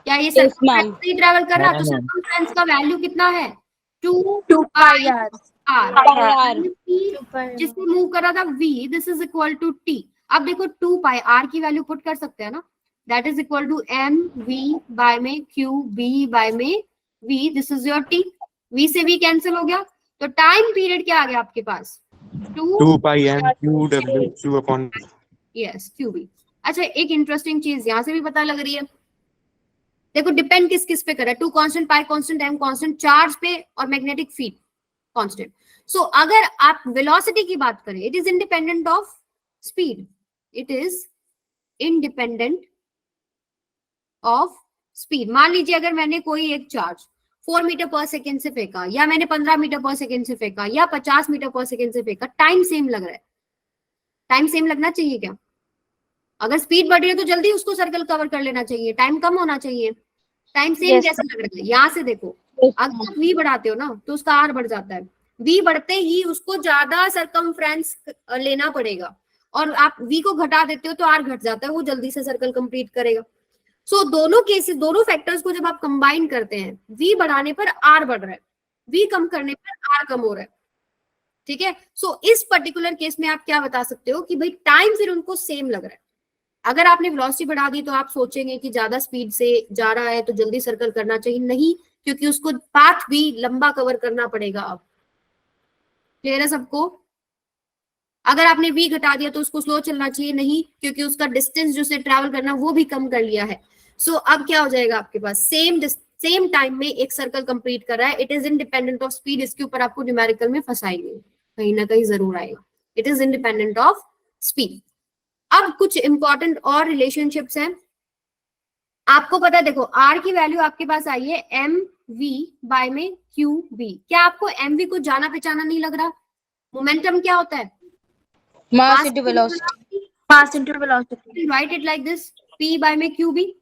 [SPEAKER 1] क्या ये सरकमफ्रेंस नहीं ट्रेवल कर रहा? तो सरकमफ्रेंस का वैल्यू कितना है, 2 पाई आर, जिसने मूव करा था v, this is equal to t। अब देखो 2 पाई r की वैल्यू पुट कर सकते हैं ना, that is equal to m v by में q b बाय में v, this is your t। v से v कैंसिल हो गया, तो टाइम पीरियड क्या आ गया आपके पास,
[SPEAKER 7] 2 pi M Q W Q upon
[SPEAKER 1] yes Q B. अच्छा एक इंटरेस्टिंग चीज यहाँ से भी पता लग रही है, देखो डिपेंड किस किस पे कर रहा है, 2 कांस्टेंट, पाई कांस्टेंट, m कांस्टेंट, चार्ज पे और मैग्नेटिक फील्ड कांस्टेंट। सो अगर आप वेलोसिटी की बात करें, it is independent of speed, it is independent of speed. मान लीजिए अगर मैंने कोई एक चार्ज 4 मीटर पर सेकेंड से फेंका, या मैंने 15 मीटर पर सेकेंड से फेंका, या 50 मीटर पर सेकेंड से फेंका, टाइम सेम लग रहा है, टाइम सेम लगना चाहिए क्या? अगर स्पीड बढ़ रही है तो जल्दी उसको सर्कल कवर कर लेना चाहिए, टाइम कम होना चाहिए। टाइम सेम कैसे लग रहा है, यहाँ से देखो, अगर v बढ़ाते हो ना तो उसका r बढ़ जाता है, v बढ़ते ही उसको ज्यादा सरकमफ्रेंस लेना पड़ेगा, और आप v को घटा देते हो तो r घट जाता है, वो जल्दी से सर्कल कंप्लीट करेगा। सो दोनों केसेस, दोनों फैक्टर्स को जब आप कंबाइन करते हैं, v बढ़ाने पर r बढ़ रहा है, v कम करने पर r कम हो रहा है। ठीक है, सो इस पर्टिकुलर केस में आप क्या बता सकते हो कि भाई टाइम फिर उनको सेम लग रहा है। अगर आपने वेलोसिटी बढ़ा दी तो आप सोचेंगे कि ज्यादा स्पीड से जा रहा है तो जल्दी सर्कल करना चाहिए, नहीं, क्योंकि उसको पाथ भी लंबा कवर करना पड़ेगा। अब क्लियर है सबको? अगर आपने v घटा दिया तो उसको स्लो चलना चाहिए, नहीं, क्योंकि उसका डिस्टेंस जो से ट्रैवल करना वो भी कम कर लिया है। सो अब क्या हो जाएगा आपके पास, सेम टाइम में एक सर्कल कंप्लीट कर रहा है, it is independent of speed. इसके ऊपर आपको न्यूमेरिकल में फंसाएंगे, कहीं ना कहीं जरूर आएगा, it is independent of speed. अब कुछ इंपॉर्टेंट और रिलेशनशिप्स हैं, आपको पता है, देखो r की वैल्यू आपके पास आई है एम वी बाय में क्यू बी। क्या आपको एम वी को जाना पहचाना नहीं लग रहा? मोमेंटम क्या होता है,
[SPEAKER 8] mass into velocity,
[SPEAKER 1] right it like this, p by में क्यू बी।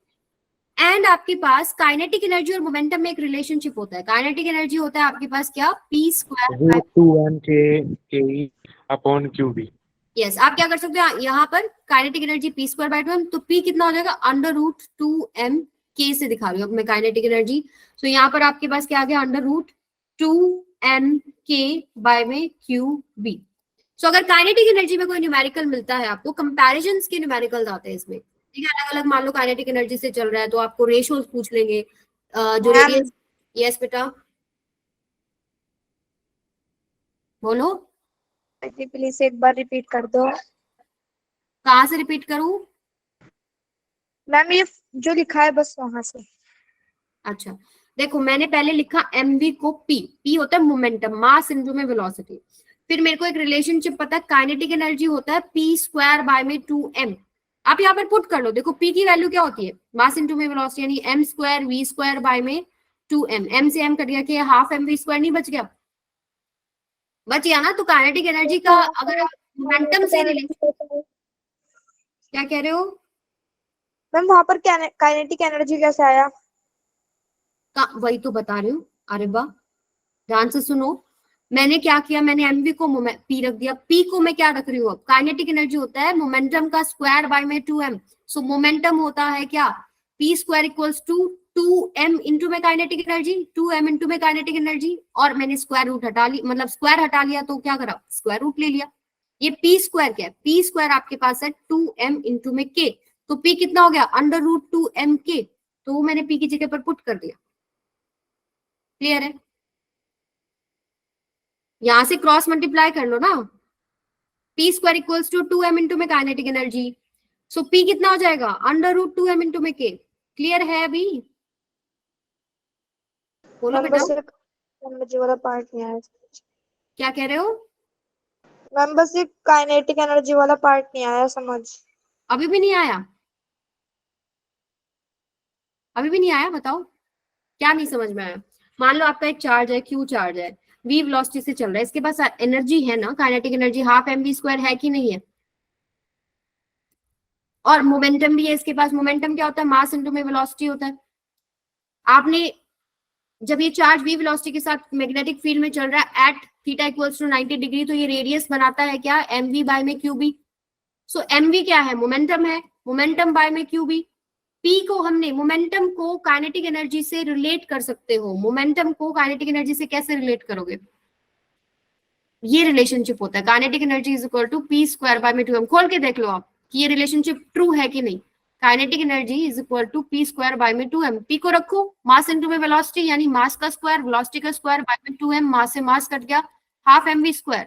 [SPEAKER 1] एंड आपके पास काइनेटिक एनर्जी और मोमेंटम में एक रिलेशनशिप होता है। काइनेटिक एनर्जी होता है आपके पास क्या, पी स्क्वायर।
[SPEAKER 7] रूट 2m के अपॉन क्यू बी।
[SPEAKER 1] यस, आप क्या कर सकते हो यहाँ पर kinetic energy P square by 2m, तो पी कितना हो जाएगा, अंडर रूट 2m के से दिखा रही हूँ अब मैं काइनेटिक एनर्जी। तो यहाँ पर आपके पास क्या आ गया, अंडर रूट 2m के बाय में क्यू बी। सो अगर काइनेटिक एनर्जी में कोई न्यूमेरिकल मिलता है आपको, कंपैरिजंस के न्यूमेरिकल्स आते हैं इसमें, ठीक है, अलग अलग मान लो काइनेटिक एनर्जी से चल रहा है तो आपको रेशियोज पूछ लेंगे जो
[SPEAKER 3] मैम
[SPEAKER 1] रेडियस। यस बेटा बोलो,
[SPEAKER 3] जी प्लीज एक बार रिपीट कर दो।
[SPEAKER 1] कहाँ से रिपीट करूं?
[SPEAKER 3] मैम ये जो लिखा है बस वहां से।
[SPEAKER 1] अच्छा देखो, मैंने पहले लिखा mv को p होता है मोमेंटम, मास इनटू में वेलोसिटी। फिर मेरे को एक रिलेशनशिप पता है, काइनेटिक एनर्जी होता है p स्क्वायर बाय में 2m। आप यहाँ पर पुट कर लो, देखो p की वैल्यू क्या होती है, मास इनटू में वेलोसिटी, यानी m square v square by में 2m। m से m कट गया कि हाफ mv स्क्वायर नहीं बच गया, बच गया ना। तो काइनेटिक एनर्जी का अगर आप मोमेंटम से क्या कह रहे हो,
[SPEAKER 3] मैम वहां पर काइनेटिक एनर्जी कैसे आया?
[SPEAKER 1] वही तो बता रही हूँ। अरे वाह, ध्यान से सुनो, मैंने क्या किया, मैंने mv को p रख दिया, p को मैं क्या रख रही हूँ, अब काइनेटिक एनर्जी होता है मोमेंटम का स्क्वायर बाय में 2m। सो मोमेंटम होता है क्या, p square equals to 2m into में काइनेटिक एनर्जी, 2m इंटू में काइनेटिक एनर्जी, और मैंने स्क्वायर रूट हटा ली, मतलब स्क्वायर हटा लिया तो क्या करा, स्क्वायर रूट ले लिया। ये p स्क्वायर क्या है, p स्क्वायर आपके पास है 2m इंटू में k, तो p कितना हो गया, अंडर रूट 2m k, तो वो मैंने p की जगह पर पुट कर दिया। क्लियर है? यहां से क्रॉस मल्टीप्लाई कर लो ना, p square equals to 2m into में काइनेटिक एनर्जी, सो p कितना हो जाएगा, अंडर रूट 2m इंटू में k। क्लियर है अभी? बोलो
[SPEAKER 3] मैम
[SPEAKER 1] बेटा,
[SPEAKER 3] बस एक एनर्जी वाला पार्ट नहीं आया।
[SPEAKER 1] क्या कह रहे हो?
[SPEAKER 3] मैम बस ये काइनेटिक एनर्जी वाला पार्ट नहीं आया समझ।
[SPEAKER 1] अभी भी नहीं आया? अभी भी नहीं आया, बताओ क्या नहीं समझ में आया। मान लो आपका एक चार्ज है, क्यू चार्ज है, v वेलोसिटी से चल रहा है, इसके पास एनर्जी है ना, kinetic energy half mv square है कि नहीं है, और मोमेंटम भी है इसके पास। मोमेंटम क्या होता है, मास इनटू में वेलोसिटी होता है। आपने जब ये चार्ज v वेलोसिटी के साथ मैग्नेटिक फील्ड में चल रहा है at theta equals to 90 degree, तो ये रेडियस बनाता है क्या, mv बाय में qb। सो mv क्या है, मोमेंटम है, मोमेंटम बाय में qb। p को हमने, मोमेंटम को काइनेटिक एनर्जी से रिलेट कर सकते हो, मोमेंटम को काइनेटिक एनर्जी से कैसे रिलेट करोगे, ये रिलेशनशिप होता है, kinetic energy is equal to p square by में 2m। खोल के देख लो आप कि ये रिलेशनशिप ट्रू है कि नहीं। Kinetic energy is equal to p square by में 2m, p को रखो मास इनटू में वेलोसिटी, यानी मास का स्क्वायर वेलोसिटी का स्क्वायर बाय में 2m, मास से मास कट गया, हाफ mv स्क्वायर,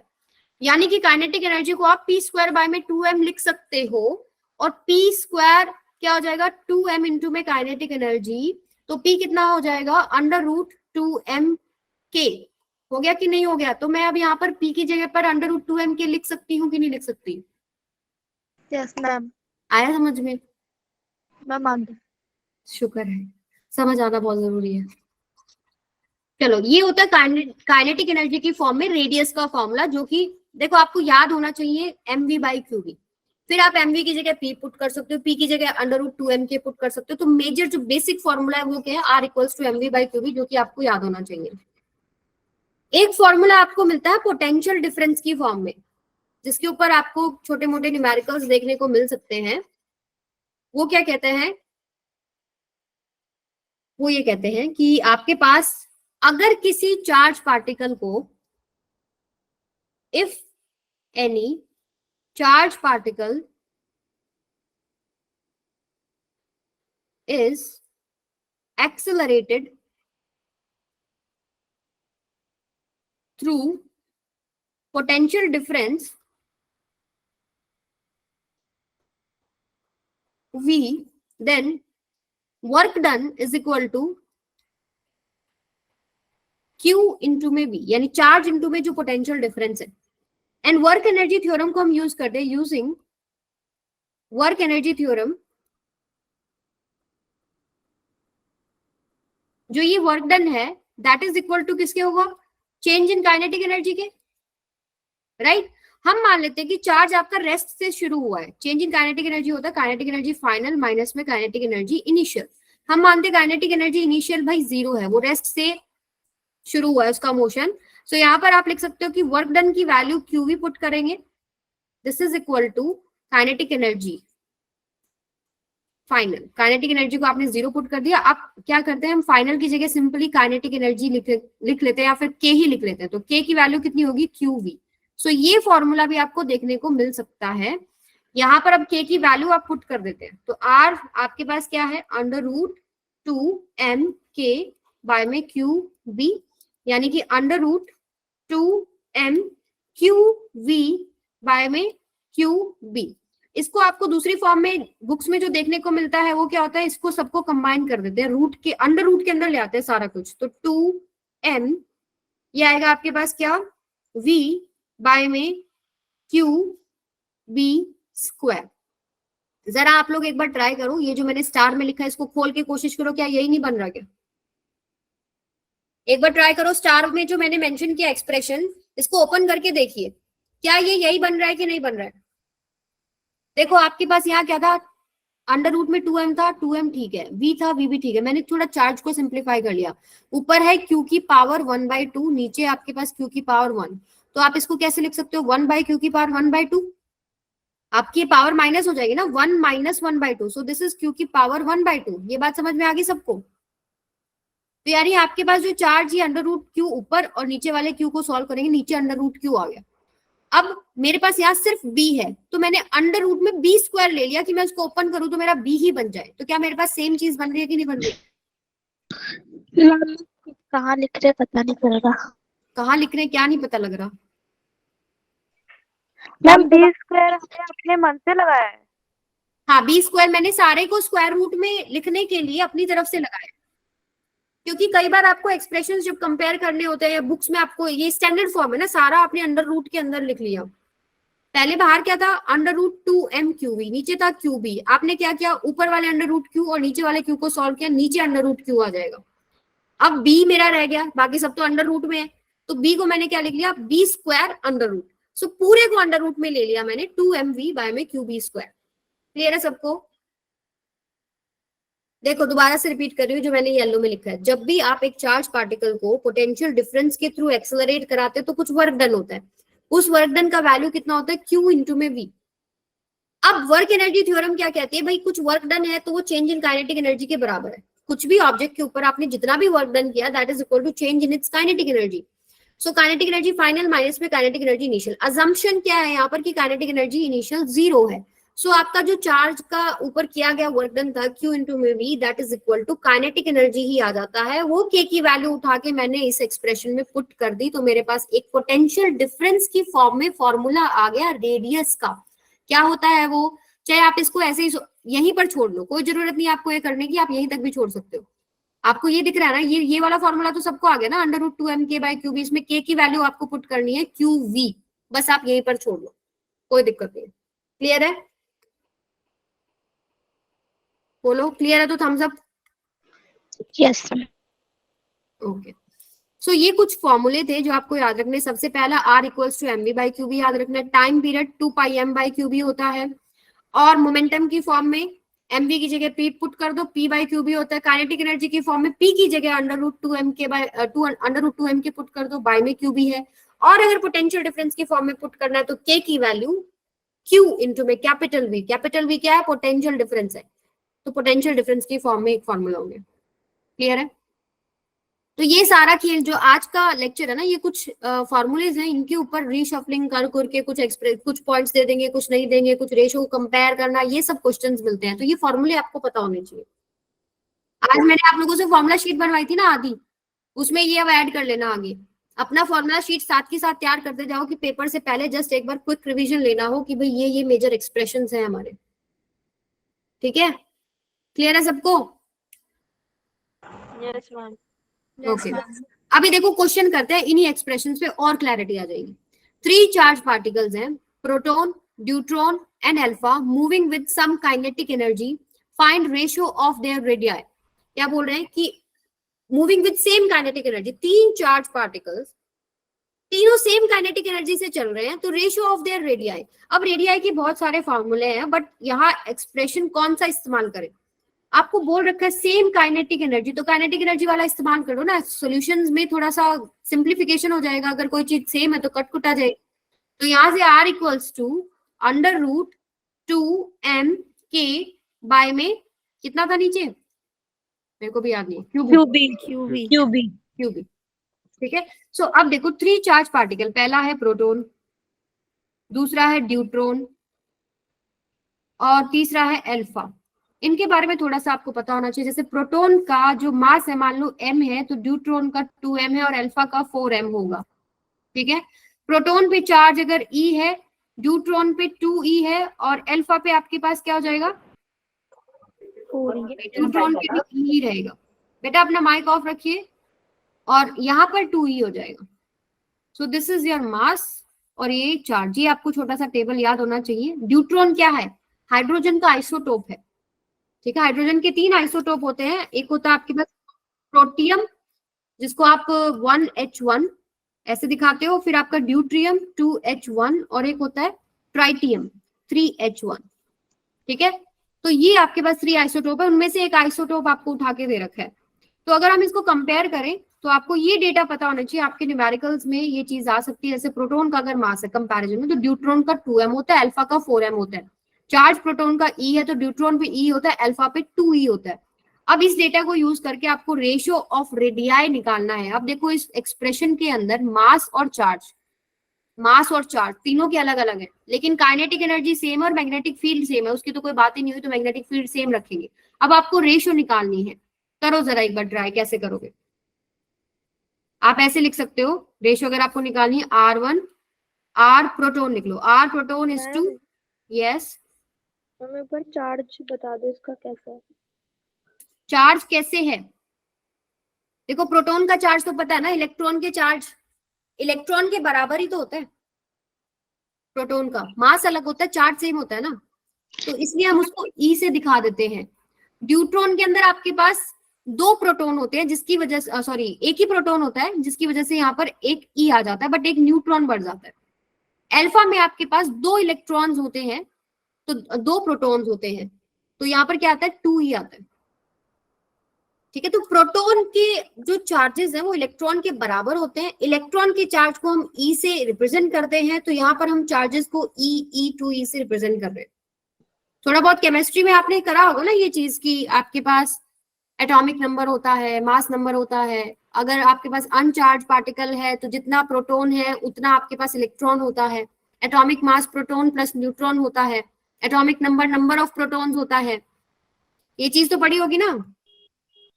[SPEAKER 1] यानी कि काइनेटिक एनर्जी को आप p स्क्वायर बाय में 2m लिख सकते हो, और p स्क्वायर क्या हो जाएगा, 2m इंटू में काइनेटिक एनर्जी, तो p कितना हो जाएगा, अंडर रूट 2m k। हो गया कि नहीं हो गया? तो मैं अब यहाँ पर p की जगह पर अंडर रूट 2m k लिख सकती हूँ कि नहीं लिख सकती?
[SPEAKER 3] Yes ma'am.
[SPEAKER 1] आया समझ में?
[SPEAKER 3] मैम आगे।
[SPEAKER 1] शुक्र है, समझ आना बहुत जरूरी है। चलो, ये होता है काइनेटिक एनर्जी की फॉर्म में रेडियस का फॉर्मूला, जो कि देखो आपको याद होना चाहिए, mv बाई qb। फिर आप mv की जगह p पुट कर सकते हो, p की जगह under root 2m k put कर सकते हो। तो मेजर जो बेसिक फॉर्मूला है वो क्या है, r equals to mv by qb, जो कि आपको याद होना चाहिए। एक फॉर्मूला आपको मिलता है पोटेंशियल डिफरेंस की फॉर्म में, जिसके ऊपर आपको छोटे मोटे न्यूमेरिकल्स देखने को मिल सकते हैं। वो क्या कहते हैं, वो ये कहते हैं कि आपके पास अगर किसी चार्ज पार्टिकल को, if any charge particle is accelerated through potential difference v, then work done is equal to q into में v, यानी चार्ज इंटू में जो पोटेंशियल डिफरेंस है। एंड वर्क एनर्जी थ्योरम को हम यूज करते हैं, यूजिंग वर्क एनर्जी थ्योरम, जो ये वर्क डन है दैट इज इक्वल टू किसके होगा, चेंज इन काइनेटिक एनर्जी के, राइट। हम मान लेते हैं कि चार्ज आपका रेस्ट से शुरू हुआ है, चेंज इन काइनेटिक एनर्जी होता है काइनेटिक एनर्जी फाइनल माइनस में काइनेटिक एनर्जी इनिशियल। हम मानते काइनेटिक एनर्जी इनिशियल भाई 0 है, वो रेस्ट से शुरू हुआ है उसका मोशन। सो यहाँ पर आप लिख सकते हो कि वर्क डन की वैल्यू QV पुट करेंगे, this is equal to kinetic energy final. Kinetic energy को आपने 0 पुट कर दिया। आप क्या करते हैं, हम फाइनल की जगह सिंपली काइनेटिक एनर्जी लिख लेते हैं या फिर K ही लिख लेते हैं। तो K की वैल्यू कितनी होगी, QV। सो ये फॉर्मूला भी आपको देखने को मिल सकता है। यहाँ पर अब K की वैल्यू आप पुट कर देते हैं, तो R आपके पास क्या है, √2mK बाय में QV, यानी कि √2mQV बाय में QB। इसको आपको दूसरी फॉर्म में बुक्स में जो देखने को मिलता है वो क्या होता है, इसको सबको कंबाइन कर देते हैं, रूट के अंडर रूट के अंदर ले आते हैं सारा कुछ। तो 2m ये आएगा आपके पास क्या, V बाय में QB स्क्वायर। जरा आप लोग एक बार ट्राई करो, ये जो मैंने स्टार में लिखा है इसको खोल के कोशिश करो, क्या यही नहीं बन रहा क्या? एक बार ट्राई करो, स्टार में जो मैंने मेंशन किया एक्सप्रेशन, इसको ओपन करके देखिए, क्या ये यही बन रहा है कि नहीं बन रहा है? देखो आपके पास यहाँ क्या था, अंडर रूट में 2m था, 2m ठीक है, v था, v भी ठीक है। मैंने थोड़ा चार्ज को सिंप्लीफाई कर लिया। ऊपर है q की पावर 1/2, नीचे आपके पास q की पावर 1। तो आप इसको कैसे लिख सकते हो, 1/q की पावर 1/2, आपकी पावर माइनस हो जाएगी ना, 1 - 1/2। सो दिस इज q की पावर 1/2। ये बात समझ में आ गई सबको? तो यार ये आपके पास जो चार्ज ये अंडर रूट क्यू ऊपर और नीचे वाले क्यू को सॉल्व करेंगे, नीचे अंडर रूट क्यू आ गया। अब मेरे पास यहाँ सिर्फ b है, तो मैंने अंडर रूट में b स्क्वायर ले लिया कि मैं उसको ओपन करूं तो मेरा b ही बन जाए। तो क्या मेरे पास सेम चीज बन रही है कि नहीं बन रही?
[SPEAKER 6] कहाँ लिख रहे पता नहीं चल रहा।
[SPEAKER 1] कहाँ लिख रहे हैं क्या नहीं पता लग रहा।
[SPEAKER 3] मैम b स्क्वायर हमने अपने मन से लगाया है।
[SPEAKER 1] हाँ, b स्क्वायर मैंने सारे को स्क्वायर रूट में लिखने के लिए अपनी तरफ से लगाया, क्योंकि कई बार आपको एक्सप्रेशंस जब कंपेयर करने होते हैं बुक्स में, आपको ये स्टैंडर्ड फॉर्म है ना, सारा आपने अंडर रूट के अंदर लिख लिया। पहले बाहर क्या था, √2mQV, नीचे था QB। आपने क्या किया, ऊपर वाले अंडर रूट क्यू और नीचे वाले क्यू को सॉल्व किया, नीचे अंडर रूट क्यू आ जाएगा। अब b मेरा रह गया, बाकी सब तो अंडर रूट में है, तो b को मैंने क्या लिख लिया, b स्क्वायर अंडर रूट। सो पूरे को अंडर रूट में ले लिया मैंने, 2mV बाय में QB स्क्वायर। क्लियर है सबको? देखो दोबारा से रिपीट कर रही हूँ जो मैंने येलो में लिखा है। जब भी आप एक चार्ज पार्टिकल को पोटेंशियल डिफरेंस के थ्रू एक्सेलरेट कराते हो तो कुछ वर्क डन होता है, उस वर्क डन का वैल्यू कितना होता है, Q इंटू में V। अब वर्क एनर्जी थ्योरम क्या कहती है, भाई कुछ वर्क डन है तो वो चेंज इन काइनेटिक एनर्जी के बराबर है। कुछ भी ऑब्जेक्ट के ऊपर आपने जितना भी वर्क डन किया, that is equal to change in its kinetic energy. So kinetic energy final minus में काइनेटिक एनर्जी इनिशियल। अजम्पशन क्या है यहाँ पर कि काइनेटिक एनर्जी इनिशियल 0 है। सो आपका जो चार्ज का ऊपर किया गया वर्क डन था Q इंटू में V, that is equal to kinetic energy ही आ जाता है। वो K की वैल्यू उठा के मैंने इस एक्सप्रेशन में पुट कर दी, तो मेरे पास एक पोटेंशियल डिफरेंस की फॉर्म में फॉर्मूला आ गया रेडियस का। क्या होता है वो, चाहे आप इसको ऐसे ही यहीं पर छोड़ लो, कोई जरूरत नहीं आपको ये करने की, आप यहीं तक भी छोड़ सकते हो। आपको ये दिख रहा है ना, ये वाला फॉर्मूला तो सबको आ गया ना, √2mK बाय QB। इसमें K की वैल्यू आपको पुट करनी है QV, बस आप यहीं पर छोड़ लो, कोई दिक्कत नहीं। क्लियर है? बोलो क्लियर है तो थम्स अप।
[SPEAKER 6] यस।
[SPEAKER 1] ओके, सो ये कुछ फॉर्मूले थे जो आपको याद रखने। सबसे पहला R equals to mv by QB याद रखना है। Time period 2πm by QB होता है, और मोमेंटम की फॉर्म में mv की जगह p पुट कर दो, p बाई QB होता है। काइनेटिक एनर्जी की फॉर्म में p की जगह √2mK पुट कर दो, बाय में QB है। और अगर पोटेंशियल डिफरेंस की फॉर्म में पुट करना है तो k की वैल्यू q इंटू में कैपिटल V। कैपिटल V क्या है, पोटेंशियल डिफरेंस है, तो पोटेंशियल डिफरेंस की फॉर्म में एक फॉर्मूला होंगे। क्लियर है? तो ये सारा खेल जो आज का लेक्चर है ना, ये कुछ फॉर्मूलेज हैं, इनके ऊपर रीशफलिंग कर करके कुछ पॉइंट्स दे देंगे, कुछ नहीं देंगे, कुछ रेशो को कंपेयर करना, ये सब क्वेश्चंस मिलते हैं। तो ये फॉर्मूले आपको पता होने चाहिए। आज मैंने आप लोगों से फॉर्मूला शीट बनवाई थी ना आधी, उसमें ये अब ऐड कर लेना। आगे अपना फॉर्मूला शीट साथ के साथ तैयार करते जाओ कि पेपर से पहले जस्ट एक बार क्विक रिविजन लेना हो कि भाई ये मेजर एक्सप्रेशंस हैं हमारे। ठीक है? क्लियर है सबको?
[SPEAKER 3] Yes ma'am.
[SPEAKER 1] ओके, अभी देखो क्वेश्चन करते हैं, इन्हीं एक्सप्रेशंस पे और क्लैरिटी आ जाएगी। 3 चार्ज पार्टिकल्स हैं, proton, deuteron and alpha, moving with some kinetic energy, find ratio of their radii. क्या बोल रहे हैं कि moving with same kinetic energy, 3 charge particles तीनों सेम काइनेटिक एनर्जी से चल रहे हैं, तो रेशियो ऑफ देयर रेडियाई। अब रेडियाई के बहुत सारे फॉर्मूले हैं, बट यहाँ एक्सप्रेशन कौन सा इस्तेमाल करें, आपको बोल रखा है सेम काइनेटिक एनर्जी, तो काइनेटिक एनर्जी वाला इस्तेमाल करो ना, सॉल्यूशंस में थोड़ा सा सिंप्लीफिकेशन हो जाएगा, अगर कोई चीज सेम है तो कट कुटा जाएगी। तो यहाँ से R equals to under root 2mk by में कितना था नीचे, मेरे को भी याद नहीं, क्यूबी। ठीक है, सो अब देखो 3 चार्ज पार्टिकल, पहला है प्रोटॉन, दूसरा है ड्यूट्रॉन और तीसरा है अल्फा। इनके बारे में थोड़ा सा आपको पता होना चाहिए। जैसे प्रोटॉन का जो मास है मान लो m है, तो ड्यूट्रॉन का 2m है और अल्फा का 4m होगा। ठीक है, प्रोटॉन पे चार्ज अगर E है, ड्यूट्रॉन पे 2E है और अल्फा पे आपके पास क्या हो जाएगा, ड्यूट्रॉन पे भी E ही रहेगा। बेटा अपना माइक ऑफ रखिए, और यहाँ पर 2E हो जाएगा। सो दिस इज योर मास और ये चार्ज। ये आपको छोटा सा टेबल याद होना चाहिए। ड्यूट्रॉन क्या है, हाइड्रोजन का आइसोटोप है। ठीक है, हाइड्रोजन के 3 आइसोटोप होते हैं। एक होता है आपके पास प्रोटियम, जिसको आप 1H1 ऐसे दिखाते हो, फिर आपका ड्यूट्रियम 2H1 और एक होता है ट्राइटियम 3H1। ठीक है, तो ये आपके पास 3 आइसोटोप है, उनमें से एक आइसोटोप आपको उठा के दे रखा है। तो अगर हम इसको कंपेयर करें तो आपको ये डेटा पता होना चाहिए, आपके न्यूमेरिकल्स में ये चीज आ सकती है। जैसे प्रोटॉन का अगर मास है कंपैरिजन में, तो ड्यूट्रॉन का 2m होता है, अल्फा का 4m होता है। चार्ज प्रोटॉन का E है तो ड्यूट्रॉन पे E होता है, अल्फा पे 2E होता है। अब इस डेटा को यूज करके आपको रेशियो ऑफ रेडियाई निकालना है। अब देखो इस एक्सप्रेशन के अंदर मास और चार्ज तीनों के अलग अलग है, लेकिन काइनेटिक एनर्जी सेम और मैग्नेटिक फील्ड सेम है, उसकी तो कोई बात ही नहीं हुई, तो मैग्नेटिक फील्ड सेम रखेंगे। अब आपको रेशियो निकालनी है, करो जरा एक बार ट्राई, कैसे करोगे। आप ऐसे लिख सकते हो रेशियो, अगर आपको निकालनी है R1 R प्रोटॉन लिख लो, R proton is to, yes
[SPEAKER 6] हमें ऊपर चार्ज बता दो इसका कैसा है।
[SPEAKER 1] चार्ज कैसे है, देखो प्रोटॉन का चार्ज तो पता है ना, इलेक्ट्रॉन के चार्ज इलेक्ट्रॉन के बराबर ही तो होता है। प्रोटॉन का मास अलग होता है, चार्ज सेम होता है ना, तो इसलिए हम उसको E से दिखा देते हैं। ड्यूट्रॉन के अंदर आपके पास 2 प्रोटॉन होते हैं, जिसकी वजह से सॉरी एक ही प्रोटॉन होता है, जिसकी वजह से यहाँ पर एक E आ जाता है, बट एक न्यूट्रॉन बढ़ जाता है। अल्फा में आपके पास 2 इलेक्ट्रॉन्स होते हैं, तो 2 प्रोटॉन्स होते हैं, तो यहाँ पर क्या आता है 2E आता है। ठीक है, तो प्रोटॉन के जो चार्जेस हैं वो इलेक्ट्रॉन के बराबर होते हैं। इलेक्ट्रॉन के चार्ज को हम E से रिप्रेजेंट करते हैं, तो यहाँ पर हम चार्जेस को E2E से रिप्रेजेंट कर रहे हैं। थोड़ा बहुत केमिस्ट्री में आपने करा होगा ना ये चीज की, आपके पास एटॉमिक नंबर होता है, मास नंबर होता है। अगर आपके पास अनचार्ज पार्टिकल है तो जितना प्रोटॉन है उतना आपके पास इलेक्ट्रॉन होता है। Atomic mass proton plus neutron होता है। Atomic number number of protons होता है। ये चीज तो पढ़ी होगी ना।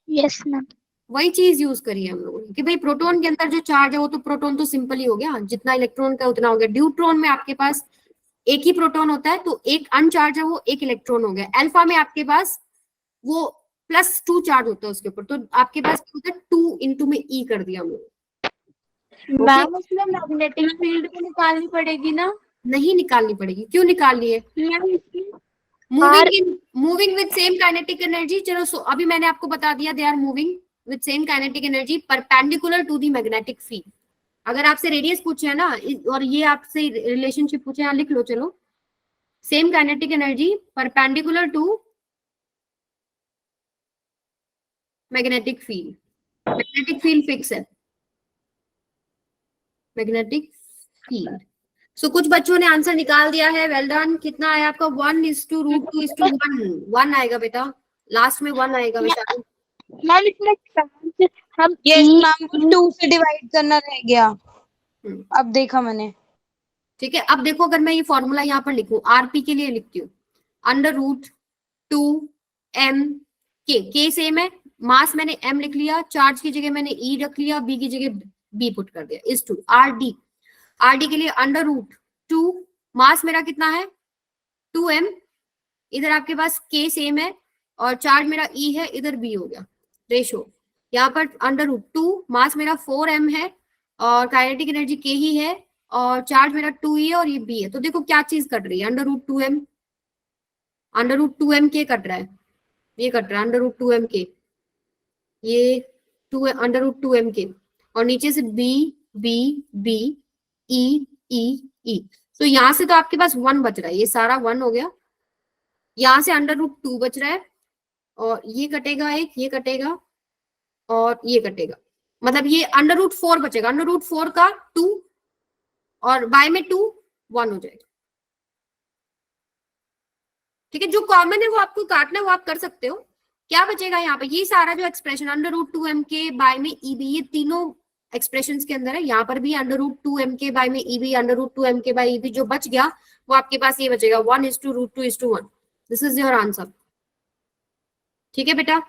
[SPEAKER 6] Yes ma'am.
[SPEAKER 1] वही चीज यूज करी है हम लोगों ने कि भाई प्रोटॉन के अंदर जो चार्ज है वो तो प्रोटॉन तो सिंपल ही हो गया, जितना इलेक्ट्रॉन का उतना हो गया। ड्यूट्रॉन में आपके पास एक ही प्रोटॉन होता है, तो एक अनचार्ज है वो एक इलेक्ट्रॉन हो गया। अल्फा में आपके पास वो +2 चार्ज होता है उसके ऊपर, तो आपके पास क्या होता है 2 इंटू में E कर दिया हम लोग।
[SPEAKER 3] मैम उसमें मैग्नेटिक फील्ड भी निकालनी पड़ेगी ना?
[SPEAKER 1] नहीं निकालनी पड़ेगी, क्यों निकालनी है, moving with same kinetic energy. चलो अभी मैंने आपको बता दिया, they are moving with same kinetic energy perpendicular to the magnetic field. अगर आपसे रेडियस पूछे है ना, और ये आपसे रिलेशनशिप पूछे, यहाँ लिख लो। चलो, same kinetic energy perpendicular to magnetic field. Magnetic field fix है, मैग्नेटिक फील्ड। सो कुछ बच्चों ने आंसर निकाल दिया है, वेल डन। कितना आया आपका, 1:√2:1 1 आएगा बेटा, लास्ट में 1 आएगा बेटा।
[SPEAKER 6] मैम इसमें चार्ज हम
[SPEAKER 3] यस मैम, 2 से डिवाइड करना रह गया। अब देखा मैंने।
[SPEAKER 1] ठीक है, अब देखो अगर मैं ये फॉर्मूला यहाँ पर लिखूं, आरपी के लिए लिखती हूँ √2m k सेम है, मास मैंने m लिख लिया, चार्ज की जगह मैंने E रख लिया, B की जगह B पुट कर दिया, इस 2 RD के लिए √2, मास मेरा कितना है 2m, इधर आपके पास k सेम है और चार्ज मेरा E है, इधर B हो गया। रेशो यहाँ पर √2, मास मेरा 4m है और काइनेटिक एनर्जी k ही है और चार्ज मेरा 2E है और ये B है। तो देखो क्या चीज कट रही है, √2m k कट रहा है, ये कट रहा है √2m k, ये √2m k और नीचे से B B B E E E। तो यहाँ से तो आपके पास 1 बच रहा है, ये सारा 1 हो गया। यहाँ से √2 बच रहा है और ये कटेगा, एक ये कटेगा और ये कटेगा, मतलब ये √4 बचेगा, √4 का 2 और बाय में 2 1 हो जाएगा। ठीक है, जो कॉमन है वो आपको काटना है, वो आप कर सकते हो। क्या बचेगा यहाँ पे, ये सारा जो एक्सप्रेशन √2mk बाय में eb, ये तीनों एक्सप्रेशंस के अंदर है। यहाँ पर भी √2mk बाय में eb, √2mk बाय eb, जो बच गया वो आपके पास ये बचेगा 1:√2:1। This is your answer. ठीक है बेटा,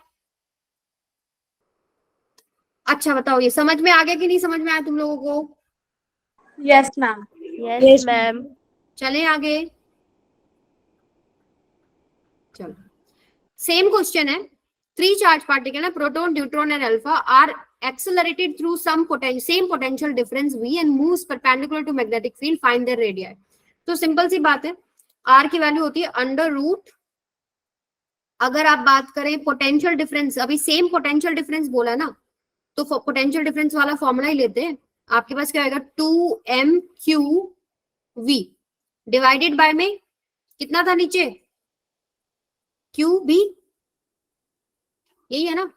[SPEAKER 1] अच्छा बताओ ये समझ में आ गया कि नहीं समझ में आया तुम लोगों को?
[SPEAKER 5] Yes ma'am.
[SPEAKER 3] Yes ma'am.
[SPEAKER 1] चले आगे, चलो सेम क्वेश्चन है। 3 चार्ज पार्टिकल है, proton, neutron and alpha are accelerated through some same potential difference v and moves perpendicular to magnetic field, find their radii। तो सिंपल सी बात है, r की वैल्यू होती है √, अगर आप बात करें पोटेंशियल डिफरेंस, अभी सेम पोटेंशियल डिफरेंस बोला ना, तो पोटेंशियल डिफरेंस वाला फॉर्मूला ही लेते हैं। आपके पास क्या आएगा, 2mqv डिवाइडेड बाय में कितना था नीचे, qb, यही है ना,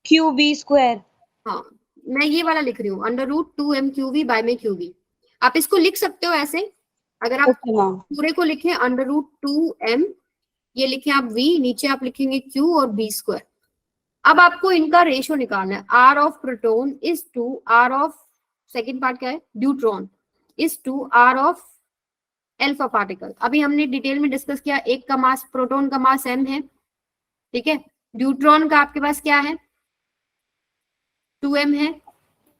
[SPEAKER 5] QB²।
[SPEAKER 1] हाँ मैं ये वाला लिख रही हूँ √2mqv बाय में qb। आप इसको लिख सकते हो ऐसे, अगर आप
[SPEAKER 5] ओके मैम।
[SPEAKER 1] पूरे को लिखें √2m, ये लिखें आप v, नीचे आप लिखेंगे q और b²। अब आपको इनका रेशियो निकालना है, r of proton is to r of, second part क्या है, deuteron is to r of alpha particle. अभी हमने डिटेल में डिस्कस किया, एक का मास, प्रोटॉन का मास m है, ठीक है, ड्यूट्रॉन का आपके पास क्या है, 2m है,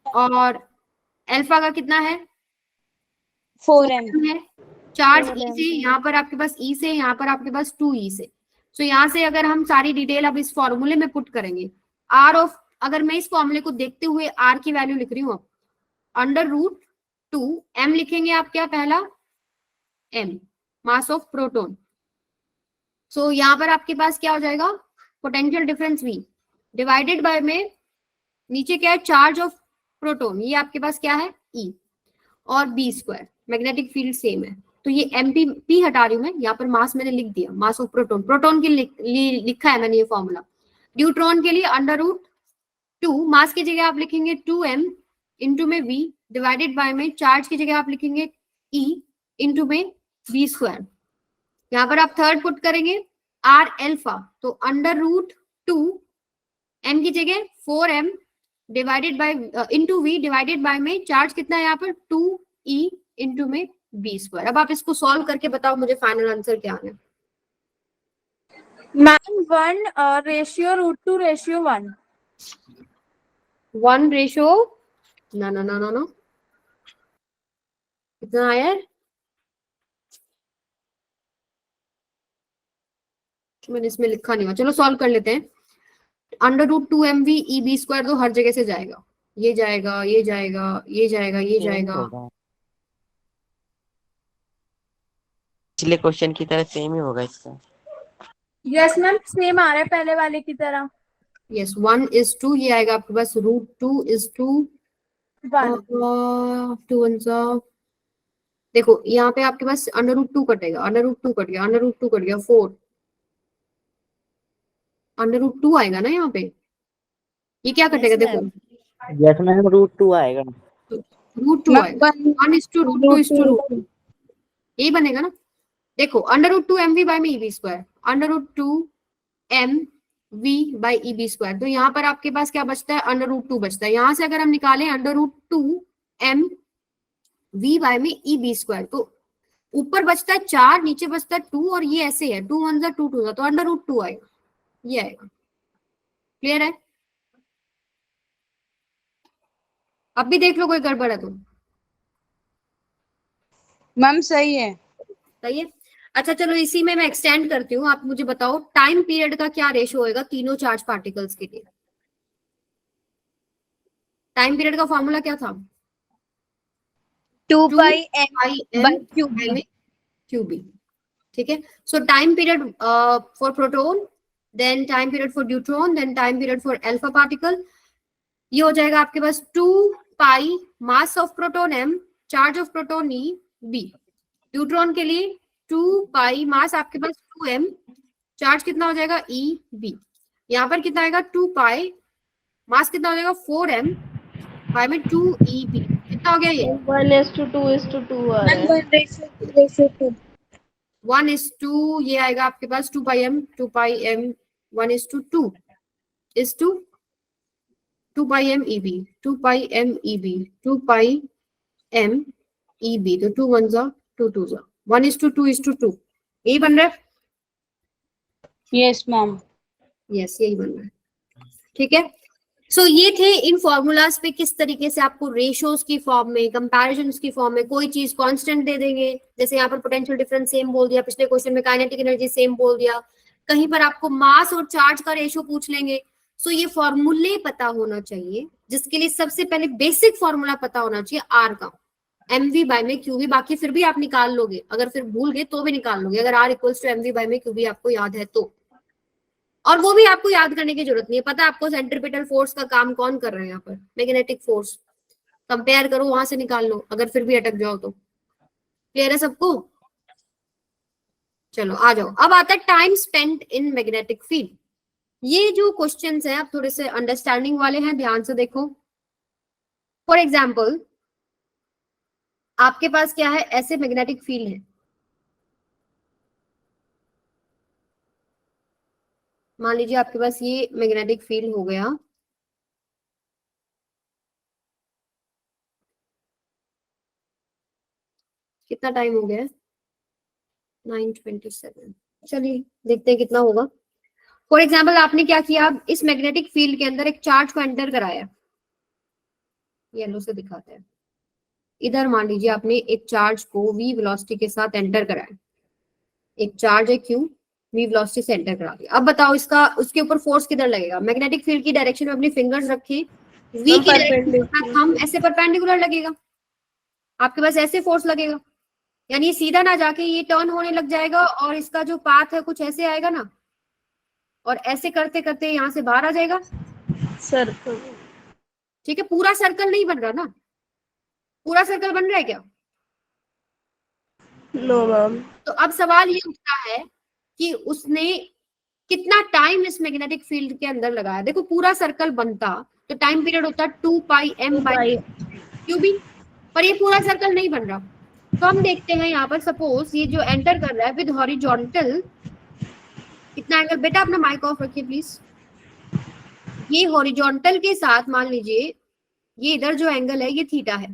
[SPEAKER 1] और अल्फा का कितना है,
[SPEAKER 5] 4m
[SPEAKER 1] है। चार्ज E से, यहाँ पर आपके पास E से, यहाँ पर आपके पास 2E से। सो यहाँ से अगर हम सारी डिटेल अब इस फॉर्मूले में पुट करेंगे, R ऑफ, अगर मैं इस फॉर्मूले को देखते हुए R की वैल्यू लिख रही हूँ, √2 m लिखेंगे आप, क्या पहला m, मास ऑफ प्रोटॉन। सो यहाँ पर आपके पास क्या हो जाएगा, potential difference V divided by में नीचे क्या है, चार्ज ऑफ प्रोटॉन, ये आपके पास क्या है E, और b², मैग्नेटिक फील्ड सेम है, तो ये p हटा रही हूं मैं, यहाँ पर मास मैंने लिख दिया, मास ऑफ प्रोटॉन, प्रोटॉन के लिए लिखा है मैंने ये फॉर्मूला। ड्यूट्रॉन के लिए √2, मास की जगह आप लिखेंगे 2m, इंटू में v डिवाइडेड बाय में चार्ज की जगह आप लिखेंगे E, इंटू में b²। यहाँ पर आप थर्ड पुट करेंगे r अल्फा, तो √2 m की जगह 4m divided by into v divided by में चार्ज कितना है यहाँ पर 2e इंटू में b²। अब आप इसको सॉल्व करके बताओ मुझे फाइनल आंसर क्या है।
[SPEAKER 5] मैम 1:√2:1।
[SPEAKER 1] 1 no, कितना आया, मैंने इसमें लिखा नहीं हुआ, चलो सॉल्व कर लेते हैं। √2mv e_b² तो हर जगह से जाएगा, ये जाएगा, ये जाएगा, ये जाएगा, ये जाएगा,
[SPEAKER 2] पिछले क्वेश्चन की तरह सेम ही होगा इसका।
[SPEAKER 5] यस मैम, सेम आ रहा है पहले वाले की तरह।
[SPEAKER 1] यस 1:2, ये आएगा आपके पास √2:1, 2 1 देखो यहाँ पे आपके पास √2 कटेगा, √2 कट गया, √2 कट गया, 4 √2 आएगा ना यहाँ पे, ये क्या कटेगा, देखो
[SPEAKER 2] यस मैम, √2 आएगा,
[SPEAKER 1] √2 आएगा, 1:√2:2 यही बनेगा ना। देखो √2mv बाय में eb², √2mv बाय eb², तो यहाँ पर आपके पास क्या बचता है, √2 बचता है। यहाँ से अगर हम निकालें √2mv बाय में eb², तो ऊपर बचता है 4, नीचे बचता है 2, और ये ऐसे है 2 1 2 2, तो √2 आएगा, ये आएगा। क्लियर है, अब भी देख लो कोई गड़बड़ है तो।
[SPEAKER 5] मैम सही है।
[SPEAKER 1] सही है, अच्छा चलो इसी में मैं एक्सटेंड करती हूँ, आप मुझे बताओ टाइम पीरियड का क्या रेशियो होएगा तीनों चार्ज पार्टिकल्स के लिए। टाइम पीरियड का फॉर्मूला क्या था,
[SPEAKER 5] 2πm/qb।
[SPEAKER 1] QB, ठीक है। So time period for proton, then time period for neutron, then time period for alpha particle, ये हो जाएगा आपके पास 2π mass of proton m, charge of proton E, B। Neutron के लिए 2π मास आपके पास 2m, चार्ज कितना हो जाएगा ई बी, यहाँ पर कितना आएगा 2 पाई, मास कितना हो जाएगा 4m, पाई में 2 ई बी, कितना हो गया ये
[SPEAKER 3] 1:2 आ रहा है।
[SPEAKER 1] 1:2, ये आएगा आपके पास 2 पाई m 1:2 is to 2 pi m EB 2 pi m EB 2 pi m EB, तो 2 1 जा 2 2 जा 1:2 यही बन रहा है।
[SPEAKER 5] Yes ma'am.
[SPEAKER 1] यस यही बन रहा है, ठीक है। सो ये थे इन फॉर्मूलाज पे किस तरीके से आपको रेशियोज की फॉर्म में, कंपैरिजन की फॉर्म में कोई चीज कांस्टेंट दे देंगे, जैसे यहाँ पर पोटेंशियल डिफरेंस सेम बोल दिया, पिछले क्वेश्चन में काइनेटिक एनर्जी सेम बोल दिया, कहीं पर आपको मास और चार्ज का रेशियो पूछ लेंगे। सो ये फॉर्मूले पता होना चाहिए, जिसके लिए सबसे पहले बेसिक फॉर्मूला पता होना चाहिए आर का, mv बाय में qv, बाकी फिर भी आप निकाल लोगे, अगर फिर भूल गए तो भी निकाल लोगे, अगर r equals to mv by में qv आपको याद है तो। और वो भी आपको याद करने की जरूरत नहीं है, पता है आपको सेंट्रीपिटल फोर्स का काम कौन कर रहा है, यहाँ पर मैग्नेटिक फोर्स, कंपेयर करो वहां से निकाल लो, अगर फिर भी अटक जाओ तो। क्लियर है सबको? चलो आ जाओ, अब आता है time spent in magnetic field. ये जो क्वेश्चंस हैं आप थोड़े से अंडरस्टैंडिंग वाले हैं, ध्यान से देखो। फॉर एग्जाम्पल आपके पास क्या है, ऐसे मैग्नेटिक फील्ड है, मान लीजिए आपके पास ये मैग्नेटिक फील्ड हो गया, कितना टाइम हो गया है 9:27, चलिए देखते हैं कितना होगा। फॉर एग्जाम्पल आपने क्या किया, इस मैग्नेटिक फील्ड के अंदर एक चार्ज को एंटर कराया, येलो से दिखाते हैं, इधर मान लीजिए आपने एक चार्ज को v वेलोसिटी के साथ एंटर कराया, एक चार्ज है q v वेलोसिटी से एंटर करा दिया। अब बताओ इसका उसके ऊपर फोर्स किधर लगेगा, मैग्नेटिक फील्ड की डायरेक्शन में अपनी फिंगर्स रखी, v की डायरेक्शन के साथ हम ऐसे परपेंडिकुलर लगेगा, आपके पास ऐसे फोर्स लगेगा, यानी सीधा ना जाके ये टर्न होने लग जाएगा और इसका जो पाथ है कुछ ऐसे आएगा ना, और ऐसे करते करते यहाँ से बाहर आ जाएगा
[SPEAKER 3] सर्कल।
[SPEAKER 1] ठीक है, पूरा सर्कल नहीं बन रहा ना, पूरा सर्कल बन रहा है क्या?
[SPEAKER 3] No ma'am.
[SPEAKER 1] तो अब सवाल ये उठता है कि उसने कितना टाइम इस मैग्नेटिक फील्ड के अंदर लगाया। देखो पूरा सर्कल बनता तो टाइम पीरियड होता 2 पाई m बाई क्यूबी, पर ये पूरा सर्कल नहीं बन रहा। तो हम देखते हैं यहाँ पर, सपोज ये जो एंटर कर रहा है विद हॉरिजॉन्टल, कितना एंगल, बेटा अपना माइक ऑफ रखिए प्लीज, ये हॉरिजॉन्टल के साथ मान लीजिए ये इधर जो एंगल है ये थीटा है,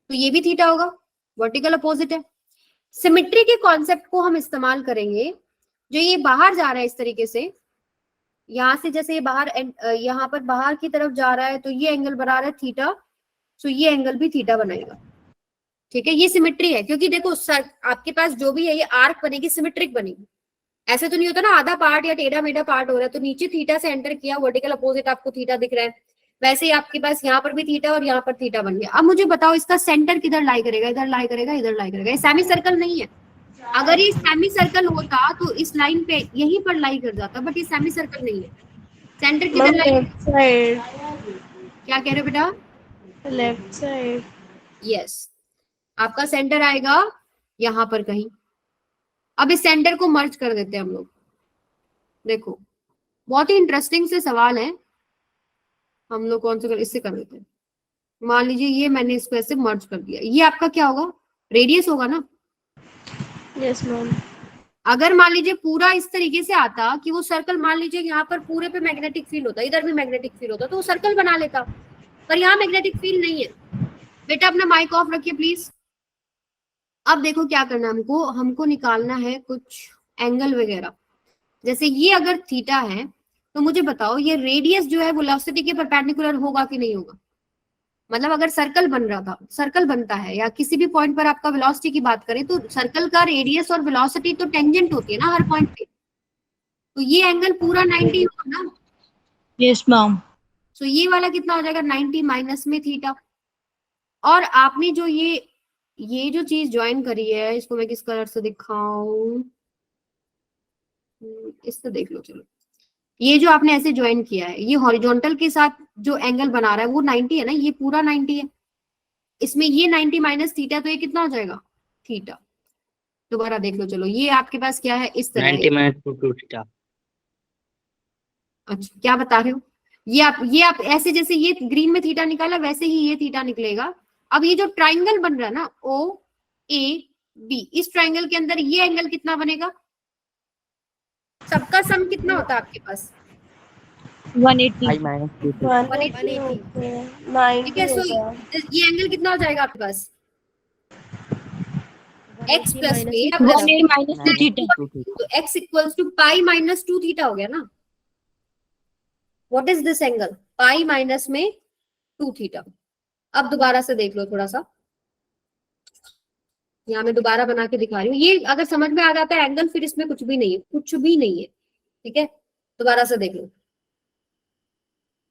[SPEAKER 1] तो ये भी थीटा होगा, वर्टिकल अपोजिट है। सिमेट्री के कॉन्सेप्ट को हम इस्तेमाल करेंगे, जो ये बाहर जा रहा है इस तरीके से, यहाँ से जैसे ये बाहर यहाँ पर बाहर की तरफ जा रहा है तो ये एंगल बना रहा है थीटा, तो ये एंगल भी थीटा बनाएगा, ठीक है। ये सिमेट्री है, क्योंकि देखो आपके पास जो भी है ये आर्क बनेगी, सिमेट्रिक बनेगी, ऐसे तो नहीं होता ना आधा पार्ट या टेढ़ा मेढ़ा पार्ट हो रहा है, तो नीचे थीटा से एंटर किया, वर्टिकल अपोजिट आपको थीटा दिख रहा है, वैसे ही आपके पास यहाँ पर भी थीटा और यहाँ पर थीटा बन गया। अब मुझे बताओ इसका सेंटर किधर लाई करेगा, इधर लाई करेगा, इधर लाई करेगा, ये सेमी सर्कल नहीं है। अगर ये सेमी सर्कल होता तो इस लाइन पे यहीं पर लाई कर जाता, बट ये सेमी सर्कल नहीं है। सेंटर किधर लाई,
[SPEAKER 3] लेफ्ट साइड।
[SPEAKER 1] क्या कह रहे हो बेटा?
[SPEAKER 3] Left side.
[SPEAKER 1] यस, आपका सेंटर आएगा यहाँ पर कहीं। अब इस सेंटर को मर्ज कर देते हैं हम लोग। देखो बहुत ही इंटरेस्टिंग से सवाल है, हम लोग कौन से इससे कर देते हैं। मान लीजिए ये मैंने इसको ऐसे मर्ज कर दिया, ये आपका क्या होगा, रेडियस होगा ना।
[SPEAKER 3] Yes ma'am.
[SPEAKER 1] अगर मान लीजिए पूरा इस तरीके से आता कि वो सर्कल, मान लीजिए यहाँ पर पूरे पे मैग्नेटिक फील्ड होता, इधर भी मैग्नेटिक फील्ड होता, तो वो सर्कल बना लेता, पर यहाँ मैग्नेटिक फील्ड नहीं है। बेटा अपना माइक ऑफ रखिए प्लीज। अब देखो क्या करना है हमको, हमको निकालना है कुछ एंगल वगैरह। जैसे ये अगर थीटा है तो मुझे बताओ ये रेडियस जो है वेलोसिटी के परपेंडिकुलर होगा कि नहीं होगा। मतलब अगर सर्कल बन रहा था, सर्कल बनता है या किसी भी पॉइंट पर आपका वेलोसिटी की बात करें तो सर्कल का रेडियस और वेलोसिटी तो टेंजेंट होती है ना हर पॉइंट पे, तो ये एंगल पूरा 90 होगा ना।
[SPEAKER 5] Yes ma'am.
[SPEAKER 1] तो ये वाला कितना हो जाएगा 90 माइनस में थीटा। और आपने जो ये जो चीज ज्वाइन करी है, इसको मैं किस कलर से दिखाऊं, इससे देख लो। चलो ये जो आपने ऐसे ज्वाइन किया है, ये हॉरिजॉन्टल के साथ जो एंगल बना रहा है वो 90 है ना, ये पूरा 90 है। इसमें ये 90 माइनस थीटा, तो ये कितना हो जाएगा थीटा। दोबारा देख लो। चलो ये आपके पास क्या है, इस तरह
[SPEAKER 2] 90
[SPEAKER 1] है।
[SPEAKER 2] minus 2 theta.
[SPEAKER 1] अच्छा क्या बता रहे हो? ये आप ऐसे, जैसे ये ग्रीन में थीटा निकाला वैसे ही ये थीटा निकलेगा। अब ये जो ट्राइंगल बन रहा है ना ओ ए बी, इस ट्राइंगल के अंदर ये एंगल कितना बनेगा? सबका सम कितना होता है आपके पास?
[SPEAKER 4] 180।
[SPEAKER 2] I minus 2 theta.
[SPEAKER 3] 180 होते हैं,
[SPEAKER 1] ठीक है।
[SPEAKER 3] 90
[SPEAKER 1] सो
[SPEAKER 3] होगा।
[SPEAKER 1] ये एंगल कितना हो जाएगा आपके पास? x प्लस में
[SPEAKER 4] 180 minus 2 थीटा।
[SPEAKER 2] -2 थीटा।
[SPEAKER 1] तो x equals to pi minus 2 theta हो गया ना। What is this angle? Pi minus में 2 थीटा। अब दोबारा से देख लो थोड़ा सा, यहाँ मैं दोबारा बना के दिखा रही हूँ। ये अगर समझ में आ जाता है एंगल, फिर इसमें कुछ भी नहीं है, कुछ भी नहीं है। ठीक है, दोबारा से देख लो।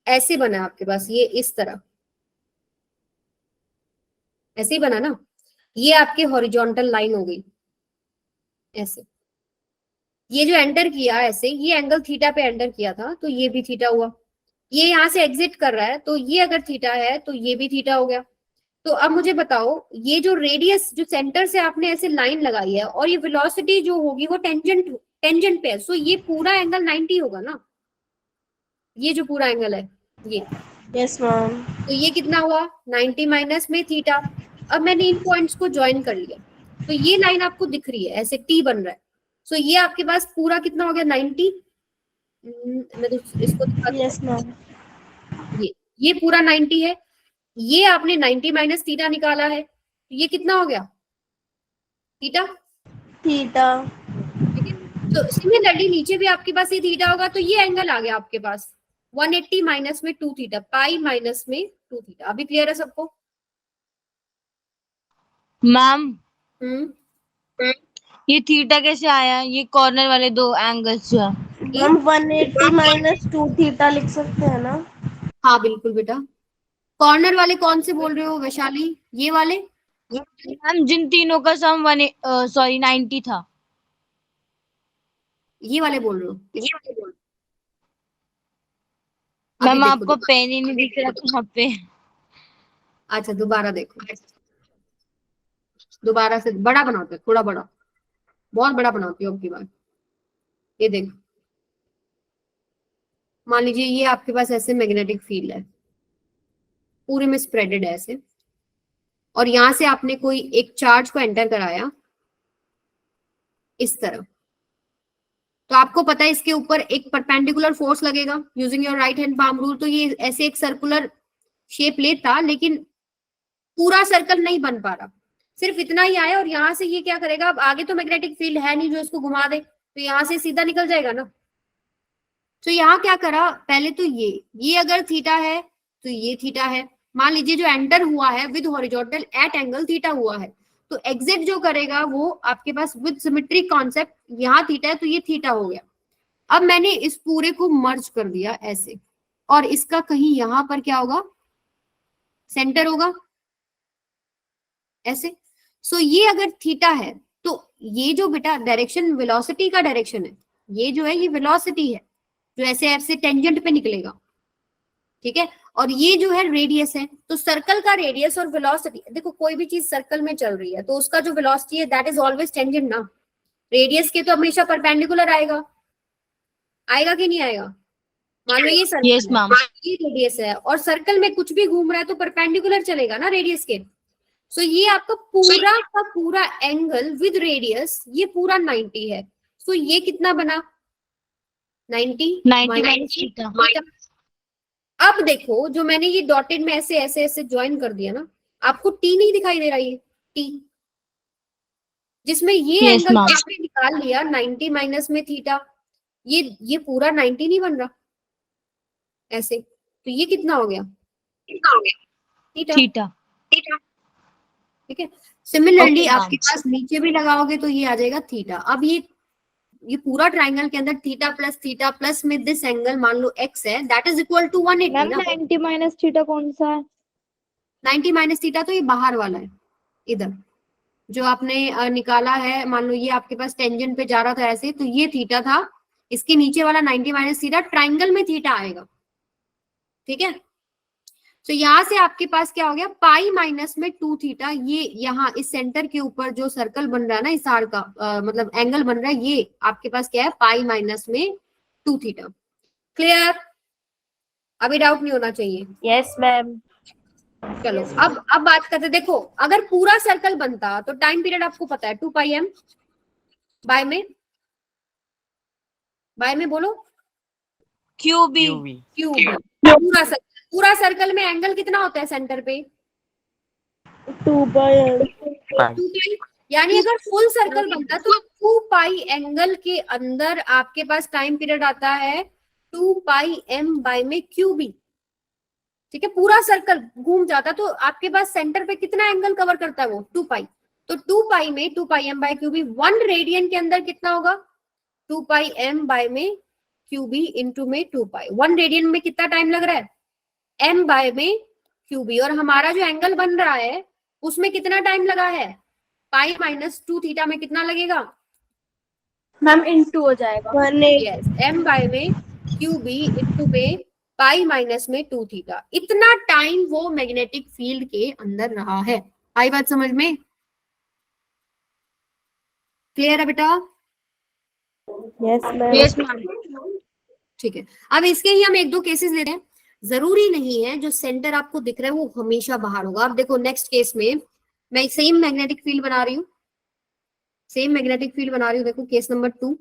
[SPEAKER 1] ऐसे बना है आपके पास, ये इस तरह ऐसे ही बना ना। ये आपके हॉरिजॉन्टल लाइन हो गई ऐसे। ये जो एंटर किया ऐसे, ये एंगल थीटा पे एंटर किया था, तो ये भी थीटा हुआ। ये यहाँ से एग्जिट कर रहा है, तो ये अगर थीटा है तो ये भी थीटा हो गया। तो अब मुझे बताओ, ये जो रेडियस, जो सेंटर से आपने ऐसे लाइन लगाई है, और ये वेलोसिटी जो होगी वो टेंजेंट पे है, सो ये पूरा एंगल 90 होगा ना। ये जो पूरा एंगल है ये,
[SPEAKER 3] यस मैम।
[SPEAKER 1] तो ये कितना हुआ? 90 माइनस में थीटा। अब मैंने इन पॉइंट्स को ज्वाइन कर लिया, तो ये लाइन आपको दिख रही है, ऐसे टी बन रहा है। सो ये आपके पास पूरा कितना हो गया? 90। मैं तो इसको दिखा दूं।
[SPEAKER 3] Yes ma'am.
[SPEAKER 1] ये पूरा 90 है। ये आपने 90 माइनस थीटा निकाला है, तो ये कितना हो गया? थीटा।
[SPEAKER 3] थीटा।
[SPEAKER 1] ठीक है, तो सिमिलरली नीचे भी आपके पास ये थीटा होगा, तो ये एंगल आ गया आपके पास 180 माइनस में 2 थीटा, पाई माइनस में 2 थीटा। अभी क्लियर है सबको?
[SPEAKER 4] मैम
[SPEAKER 1] हम्म
[SPEAKER 4] ये थीटा कैसे आया? ये कॉर्नर वाले दो एंगल्स जो है।
[SPEAKER 3] मैम 180 माइनस 2 थीटा लिख सकते हैं ना?
[SPEAKER 1] हाँ बिल्कुल बेटा। कॉर्नर वाले कौन से बोल रहे हो वैशाली? ये वाले?
[SPEAKER 4] मैम जिन तीनों का सम 90 था।
[SPEAKER 1] ये वाले बोल रहे हो? अभी
[SPEAKER 4] मैम
[SPEAKER 1] देखो
[SPEAKER 4] आपको पेन ही नहीं दिख रहा कहाँ पे?
[SPEAKER 1] अच्छा दोबारा देखो, दोबारा से बड़ा बनाते हैं, थोड़ा बड़ा, बहुत बड़ा बनाती हूँ अब की बार। ये देखो, मान लीजिए ये आपके पास ऐसे मैग्नेटिक फील्ड है, पूरे में स्प्रेडेड है ऐसे, और यहां से आपने कोई एक चार्ज को एंटर कराया इस तरह, तो आपको पता है इसके ऊपर एक परपेंडिकुलर फोर्स लगेगा using your right hand palm rule. तो ये ऐसे एक सर्कुलर शेप लेता, लेकिन पूरा सर्कल नहीं बन पा रहा, सिर्फ इतना ही आया। और यहाँ से ये क्या करेगा? अब आगे तो मैग्नेटिक फील्ड है नहीं जो इसको घुमा दे, तो यहाँ से सीधा निकल जाएगा ना। तो यहाँ क्या करा? पहले तो ये अगर थीटा है तो ये थीटा है। मान लीजिए जो एंटर हुआ है with horizontal at angle theta हुआ है, तो एग्जिट जो करेगा वो आपके पास विद सिमेट्रिक कॉन्सेप्ट, यहाँ थीटा है तो ये थीटा हो गया। अब मैंने इस पूरे को मर्ज कर दिया ऐसे, और इसका कहीं यहाँ पर क्या होगा? सेंटर होगा ऐसे। सो ये अगर थीटा है, तो ये जो बेटा डायरेक्शन वेलोसिटी का डायरेक्शन है, ये जो है ये वेलोसिटी है जो ऐसे ऐसे टेंजेंट पे निकलेगा। ठीक है, और ये जो है रेडियस है, तो सर्कल का रेडियस और वेलोसिटी, देखो कोई भी चीज सर्कल में चल रही है तो उसका जो वेलोसिटी है दैट इज ऑलवेज टेंजेंट ना। रेडियस के तो हमेशा परपेंडिकुलर आएगा, आएगा कि नहीं आएगा? मान लो ये सर्कल
[SPEAKER 4] यस
[SPEAKER 1] है,
[SPEAKER 4] मैम।
[SPEAKER 1] ये रेडियस है, और सर्कल में कुछ भी घूम रहा है तो परपेंडिकुलर चलेगा ना रेडियस के। सो ये आपका पूरा का पूरा एंगल विद रेडियस ये पूरा 90 है। सो ये कितना बना? 90
[SPEAKER 4] माइनस थीटा।
[SPEAKER 1] अब देखो जो मैंने ये डॉटेड में ऐसे ऐसे ऐसे ज्वाइन कर दिया ना, आपको टी नहीं दिखाई दे रहा? ये टी जिसमें ये
[SPEAKER 4] Yes,
[SPEAKER 1] एंगल
[SPEAKER 4] ma'am.
[SPEAKER 1] आपने निकाल लिया 90 माइनस में थीटा, ये पूरा 90 नहीं बन रहा ऐसे, तो ये कितना हो गया? थीटा।
[SPEAKER 4] थीटा।
[SPEAKER 1] ठीक है, सिमिलरली
[SPEAKER 4] Okay,
[SPEAKER 1] आपके
[SPEAKER 4] ma'am.
[SPEAKER 1] पास नीचे भी लगाओगे तो ये आ जाएगा थीटा। अब ये पूरा ट्राइंगल के अंदर थीटा प्लस में दिस एंगल मान लो x है, that is equal to 180
[SPEAKER 6] ma'am
[SPEAKER 1] ना।
[SPEAKER 6] 90 माइनस थीटा कौन सा है?
[SPEAKER 1] 90 माइनस थीटा तो ये बाहर वाला है, इधर जो आपने निकाला है। मान लो ये आपके पास टेंजेंट पे जा रहा था ऐसे, तो ये थीटा था, इसके नीचे वाला 90 माइनस थीटा, ट्राइंगल में थीटा आएगा। ठीक है, तो यहाँ से आपके पास क्या हो गया, पाई माइनस में 2 थीटा, ये यहाँ इस सेंटर के ऊपर जो सर्कल बन रहा है ना, इस आर का मतलब एंगल बन रहा है, ये आपके पास क्या है, पाई माइनस में 2 थीटा। क्लियर? अभी डाउट नहीं होना चाहिए।
[SPEAKER 3] Yes ma'am.
[SPEAKER 1] चलो अब बात करते हैं। देखो अगर पूरा सर्कल बनता तो टाइम पीरियड आपको पता है 2 पाई एम बाय में बोलो
[SPEAKER 2] क्यूबी
[SPEAKER 1] क्यूब। पूरा सर्कल में एंगल कितना होता है सेंटर पे,
[SPEAKER 3] 2 पाई।
[SPEAKER 1] 2 पाई। यानी अगर फुल सर्कल बनता तो 2 पाई एंगल के अंदर आपके पास टाइम पीरियड आता है 2 पाई एम बाय में क्यूबी। ठीक है, पूरा सर्कल घूम जाता तो आपके पास सेंटर पे कितना एंगल कवर करता है वो, 2 पाई। तो 2 पाई में 2 pi M bye QB, 1 radian के अंदर कितना होगा, 2 पाई एम बाय में क्यूबी इंटू में 2 पाई। 1 रेडियन में कितना टाइम लग रहा है, एम बाय में क्यूबी। और हमारा जो एंगल बन रहा है उसमें कितना टाइम लगा है, पाई माइनस 2 थीटा में कितना लगेगा
[SPEAKER 5] मैम इनटू हो जाएगा।
[SPEAKER 1] यस, एम बाय में क्यूबी इंटू में पाई माइनस में 2 थीटा। इतना टाइम वो मैग्नेटिक फील्ड के अंदर रहा है। आई बात समझ में? क्लियर है बेटा?
[SPEAKER 3] Yes ma'am.
[SPEAKER 1] ठीक है, अब इसके ही हम 1-2 केसेस लेते हैं। जरूरी नहीं है जो सेंटर आपको दिख रहा है वो हमेशा बाहर होगा। अब देखो नेक्स्ट केस में मैं सेम मैग्नेटिक फील्ड बना रही हूँ, देखो केस नंबर 2।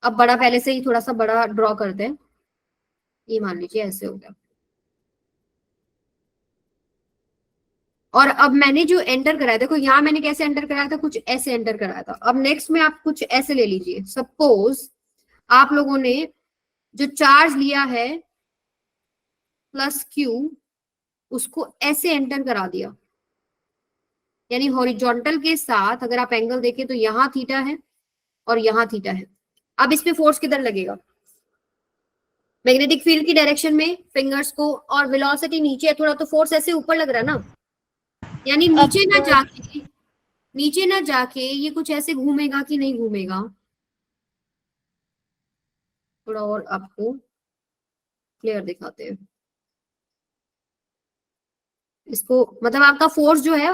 [SPEAKER 1] अब बड़ा पहले से ही थोड़ा सा बड़ा ड्रॉ करते हैं। ये मान लीजिए ऐसे हो गया। और अब मैंने जो एंटर कराया, देखो यहाँ मैंने कैसे एंटर कराया था, कुछ ऐसे एंटर कराया था। अब नेक्स्ट में आप कुछ ऐसे ले लीजिए। सपोज आप लोगों ने जो चार्ज लिया है प्लस क्यू, उसको ऐसे एंटर करा दिया, यानी हॉरिजॉन्टल के साथ अगर आप एंगल देखें तो यहाँ थीटा है और यहाँ थीटा है। अब इस पे फोर्स किधर लगेगा, मैग्नेटिक फील्ड की डायरेक्शन में फिंगर्स को, और वेलोसिटी नीचे है थोड़ा, तो फोर्स ऐसे ऊपर लग रहा है ना, यानी नीचे ना जाके ये कुछ ऐसे घूमेगा कि नहीं घूमेगा। थोड़ा और आपको क्लियर दिखाते हैं इसको। मतलब आपका फोर्स जो है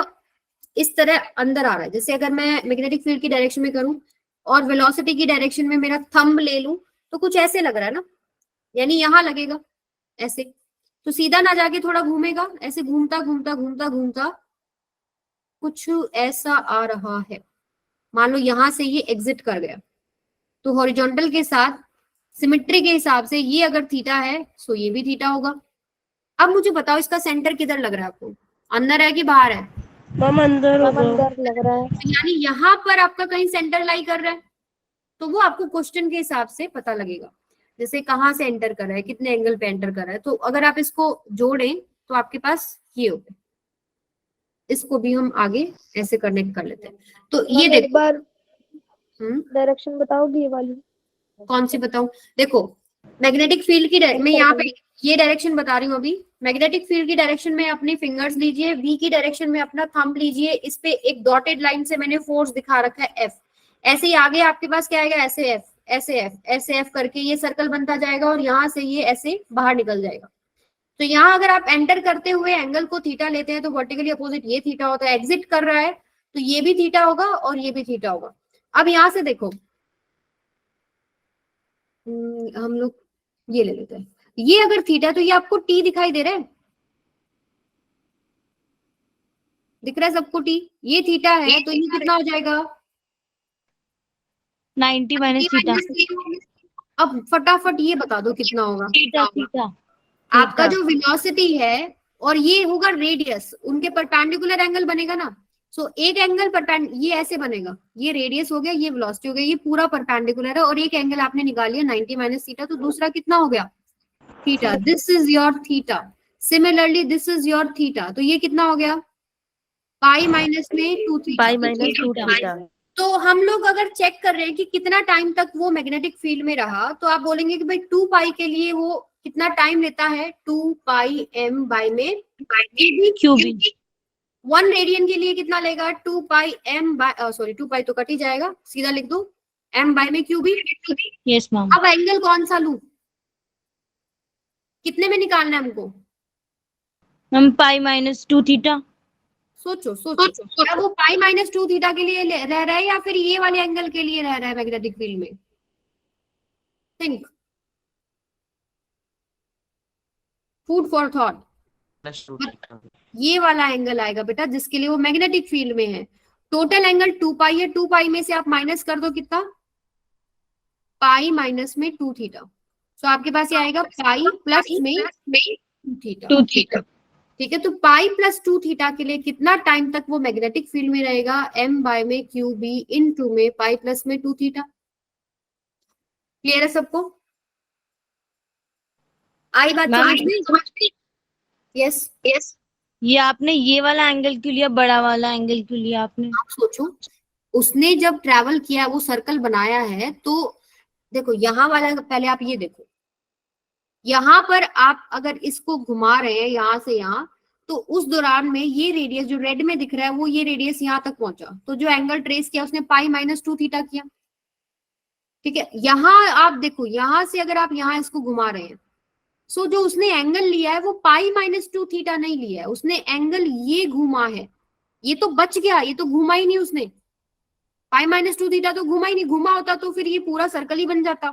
[SPEAKER 1] इस तरह अंदर आ रहा है। जैसे अगर मैं मैग्नेटिक फील्ड की डायरेक्शन में करूं और वेलोसिटी की डायरेक्शन में मेरा थंब ले लूं तो कुछ ऐसे लग रहा है ना, यानी यहां लगेगा ऐसे, तो सीधा ना जाके थोड़ा घूमेगा, ऐसे घूमता घूमता घूमता घूमता कुछ ऐसा आ रहा है। मान लो यहां से ये एग्जिट कर गया, तो हॉरिजॉन्टल के साथ सिमेट्री के हिसाब से ये अगर थीटा है तो ये भी थीटा होगा। अब मुझे बताओ इसका सेंटर किधर लग रहा है आपको, अंदर है कि बाहर है?
[SPEAKER 3] मैम अंदर
[SPEAKER 6] लग रहा है।
[SPEAKER 1] यानी यहाँ पर आपका कहीं सेंटर लाई कर रहा है, तो वो आपको क्वेश्चन के हिसाब से पता लगेगा। जैसे कहाँ से एंटर कर रहा है, कितने एंगल पे एंटर कर रहा है। तो अगर आप इसको जोड़ें तो आपके पास ये हो गया। इसको भी हम आगे ऐसे कनेक्ट कर लेते हैं। तो ये
[SPEAKER 6] एक
[SPEAKER 1] देखो,
[SPEAKER 6] बार डायरेक्शन बताओगी ये वाली?
[SPEAKER 1] कौन सी बताऊं? देखो मैग्नेटिक फील्ड की मैं यहाँ पे ये डायरेक्शन बता रही हूँ अभी। मैग्नेटिक फील्ड की डायरेक्शन में अपने फिंगर्स लीजिए, वी की डायरेक्शन में अपना थंब लीजिए। इस पे एक डॉटेड लाइन से मैंने फोर्स दिखा रखा है एफ। ऐसे ही आगे आपके पास क्या आएगा, ऐसे एफ ऐसे एफ ऐसे एफ करके ये सर्कल बनता जाएगा और यहाँ से ये ऐसे बाहर निकल जाएगा। तो यहाँ अगर आप एंटर करते हुए एंगल को थीटा लेते हैं तो वर्टिकली अपोजिट ये थीटा होता है। एग्जिट कर रहा है तो ये भी थीटा होगा और ये भी थीटा होगा। अब यहाँ से देखो हम लोग ये ले लेते हैं, ये अगर थीटा तो ये आपको टी दिखाई दे रहा है, दिख रहा है सबको टी? ये थीटा है तो ये कितना हो जाएगा,
[SPEAKER 4] 90 माइनस थीटा।
[SPEAKER 1] अब फटाफट ये बता दो कितना होगा।
[SPEAKER 4] थीटा
[SPEAKER 1] आपका जो वेलोसिटी है और ये होगा रेडियस, उनके परपेंडिकुलर एंगल बनेगा ना। सो एक एंगल ये ऐसे बनेगा, ये रेडियस हो गया, ये वेलोसिटी हो गया, ये पूरा परपेंडिकुलर है और एक एंगल आपने निकाल लिया 90 माइनस थीटा, तो दूसरा कितना हो गया, theta. This is your theta. Similarly this is your theta, तो ये कितना हो गया, पाई माइनस में 2 थीटा।
[SPEAKER 3] पाई माइनस 2 थीटा।
[SPEAKER 1] तो हम लोग अगर चेक कर रहे हैं कि कितना टाइम तक वो मैग्नेटिक फील्ड में रहा, तो आप बोलेंगे कि भाई 2 पाई के लिए वो कितना टाइम लेता है, 2 पाई एम बाय में क्यूबी। 1 रेडियन के लिए कितना लेगा, 2 पाई एम बाय, सॉरी 2 पाई तो कट ही जाएगा, सीधा लिख दो एम बाय में क्यूबी।
[SPEAKER 4] Yes ma'am.
[SPEAKER 1] अब एंगल कौन सा लूं, कितने में निकालना है हमको,
[SPEAKER 8] मैम पाई माइनस 2 थीटा।
[SPEAKER 1] सोचो सोचो, क्या वो पाई माइनस 2 थीटा के लिए रह रहा है या फिर ये वाले एंगल के लिए रह रहा है मैग्नेटिक फील्ड में? Think, food for thought.
[SPEAKER 2] Plus 2 theta.
[SPEAKER 1] ये वाला एंगल आएगा बेटा जिसके लिए वो मैग्नेटिक फील्ड में है। टोटल एंगल 2 पाई है, 2 पाई में से आप माइनस कर दो कितना, पाई माइनस में 2 थीटा। तो आपके पास ये आएगा पाई प्लस में 2 थीटा।
[SPEAKER 8] 2 थीटा।
[SPEAKER 1] ठीक है, तो पाई प्लस 2 थीटा के लिए कितना टाइम तक वो मैग्नेटिक फील्ड में रहेगा? m बाय में क्यू बी इन टू में पाई प्लस में 2 थीटा। क्लियर है सबको? आई बात
[SPEAKER 8] मैम
[SPEAKER 1] समझ में? Yes yes.
[SPEAKER 8] ये आपने ये वाला एंगल क्यों लिया, बड़ा वाला एंगल क्यों लिया आपने?
[SPEAKER 1] आप सोचो, उसने जब ट्रैवल किया, वो सर्कल बनाया है, तो देखो यहाँ वाला, पहले आप ये देखो, यहाँ पर आप अगर इसको घुमा रहे हैं यहाँ से यहाँ, तो उस दौरान में ये रेडियस जो रेड में दिख रहा है वो ये रेडियस यहाँ तक पहुंचा, तो जो एंगल ट्रेस किया उसने पाई माइनस 2 थीटा किया। ठीक है, यहाँ आप देखो, यहाँ से अगर आप यहाँ इसको घुमा रहे हैं, सो जो उसने एंगल लिया है वो पाई माइनस 2 थीटा नहीं लिया है, उसने एंगल ये घुमा है, ये तो बच गया, ये तो घुमा ही नहीं उसने। पाई माइनस 2 थीटा तो घुमा ही नहीं, घुमा होता तो फिर ये पूरा सर्कल ही बन जाता।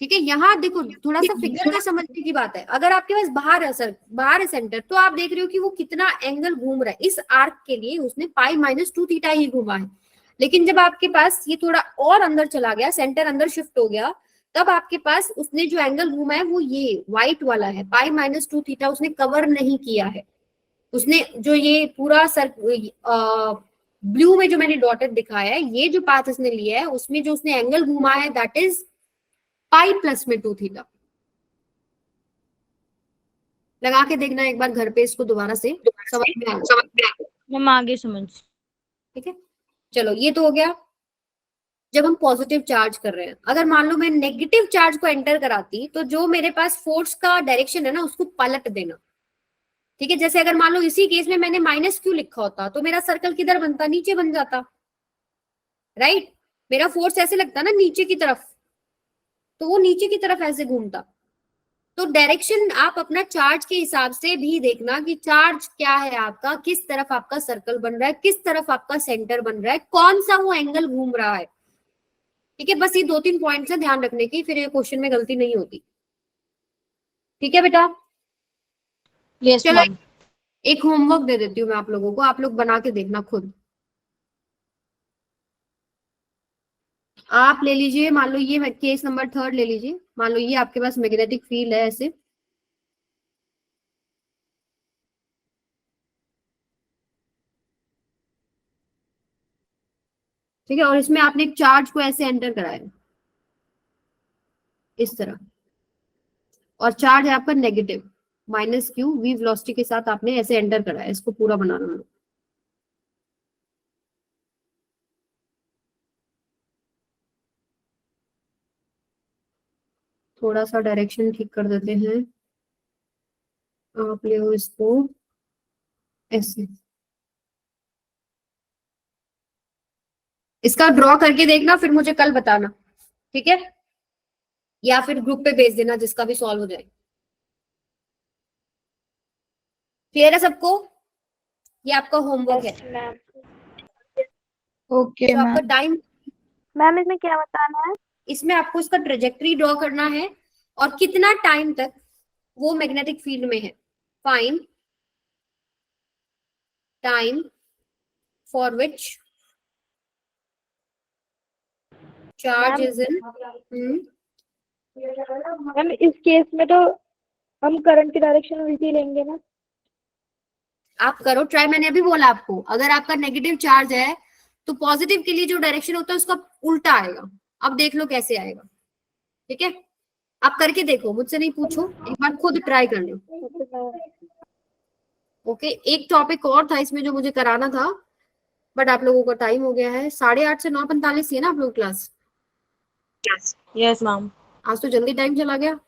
[SPEAKER 1] ठीक है, यहाँ देखो थोड़ा सा फिगर का समझने की बात है। अगर आपके पास बाहर है सर, बाहर है सेंटर, तो आप देख रहे हो कि वो कितना एंगल घूम रहा है। इस आर्क के लिए उसने पाई माइनस 2 थीटा ही घुमा है, लेकिन जब आपके पास ये थोड़ा और अंदर चला गया, सेंटर अंदर शिफ्ट हो गया, तब आपके पास उसने जो एंगल घूमा है वो ये व्हाइट वाला है, पाई माइनस 2 थीटा उसने कवर नहीं किया है। उसने जो ये पूरा ब्लू में जो मैंने डॉटेड दिखाया है, ये जो पाथ इसने लिया है, उसमें जो उसने एंगल घुमा है दैट इज पाई प्लस में 2 थीटा। लगा के देखना एक बार घर पे, इसको दोबारा से समझ में आएगा।
[SPEAKER 8] हम आगे समझ।
[SPEAKER 1] ठीक है, चलो ये तो हो गया जब हम पॉजिटिव चार्ज कर रहे हैं। अगर मान लो मैं नेगेटिव चार्ज को एंटर कराती, तो जो मेरे पास फोर्स का डायरेक्शन है ना, उसको पलट देना। ठीक है, जैसे अगर मान लो इसी केस में मैंने माइनस क्यू लिखा होता, तो मेरा सर्कल किधर बनता? नीचे बन जाता, राइट? मेरा फोर्स ऐसे लगता ना नीचे की तरफ, तो वो नीचे की तरफ ऐसे घूमता। तो डायरेक्शन आप अपना चार्ज के हिसाब से भी देखना कि चार्ज क्या है आपका, किस तरफ आपका सर्कल बन रहा है, किस तरफ आपका सेंटर बन रहा है, कौन सा वो एंगल घूम रहा है। ठीक है, बस ये 2-3 पॉइंट्स है ध्यान रखने की, फिर ये क्वेश्चन में गलती नहीं होती। ठीक है बेटा?
[SPEAKER 8] यस
[SPEAKER 1] चलो
[SPEAKER 8] मैम।
[SPEAKER 1] एक होमवर्क दे देती हूँ मैं आप लोगों को, आप लोग बना के देखना खुद। आप ले लीजिए, मान लो ये केस नंबर 3 ले लीजिए। मान लो ये आपके पास मैग्नेटिक फील्ड है ऐसे, ठीक है, और इसमें आपने एक चार्ज को ऐसे एंटर कराया इस तरह, और चार्ज है आपका negative minus Q V velocity के साथ आपने ऐसे एंटर कराया। इसको पूरा बनाना है। थोड़ा सा डायरेक्शन ठीक कर देते हैं। आप ले हो इसको ऐसे, इसका ड्रॉ करके देखना, फिर मुझे कल बताना। ठीक है, या फिर ग्रुप पे भेज देना जिसका भी सॉल्व हो जाए। क्लियर है सबको? ये आपका होमवर्क है।
[SPEAKER 3] मैम
[SPEAKER 5] ओके
[SPEAKER 1] तो आपका
[SPEAKER 5] मैम।
[SPEAKER 1] टाइम,
[SPEAKER 3] मैम इसमें क्या बताना है?
[SPEAKER 1] इसमें आपको इसका ट्रेजेक्टरी ड्रॉ करना है और कितना टाइम तक वो मैग्नेटिक फील्ड में है। Find time for which charge is in.
[SPEAKER 6] Ma'am इस केस में तो हम करंट की डायरेक्शन उल्टी लेंगे ना।
[SPEAKER 1] आप करो ट्राई, मैंने अभी बोला आपको, अगर आपका नेगेटिव चार्ज है तो पॉजिटिव के लिए जो डायरेक्शन होता है उसका उल्टा आएगा। अब देख लो कैसे आएगा। ठीक है, आप करके देखो, मुझसे नहीं पूछो, एक बार खुद ट्राई कर लो। ओके, एक टॉपिक और था इसमें जो मुझे कराना था, बट आप लोगों का टाइम हो गया है। 8:30 से 9:45 है ना आप लोग क्लास?
[SPEAKER 8] Yes ma'am.
[SPEAKER 1] आज तो जल्दी टाइम चला गया।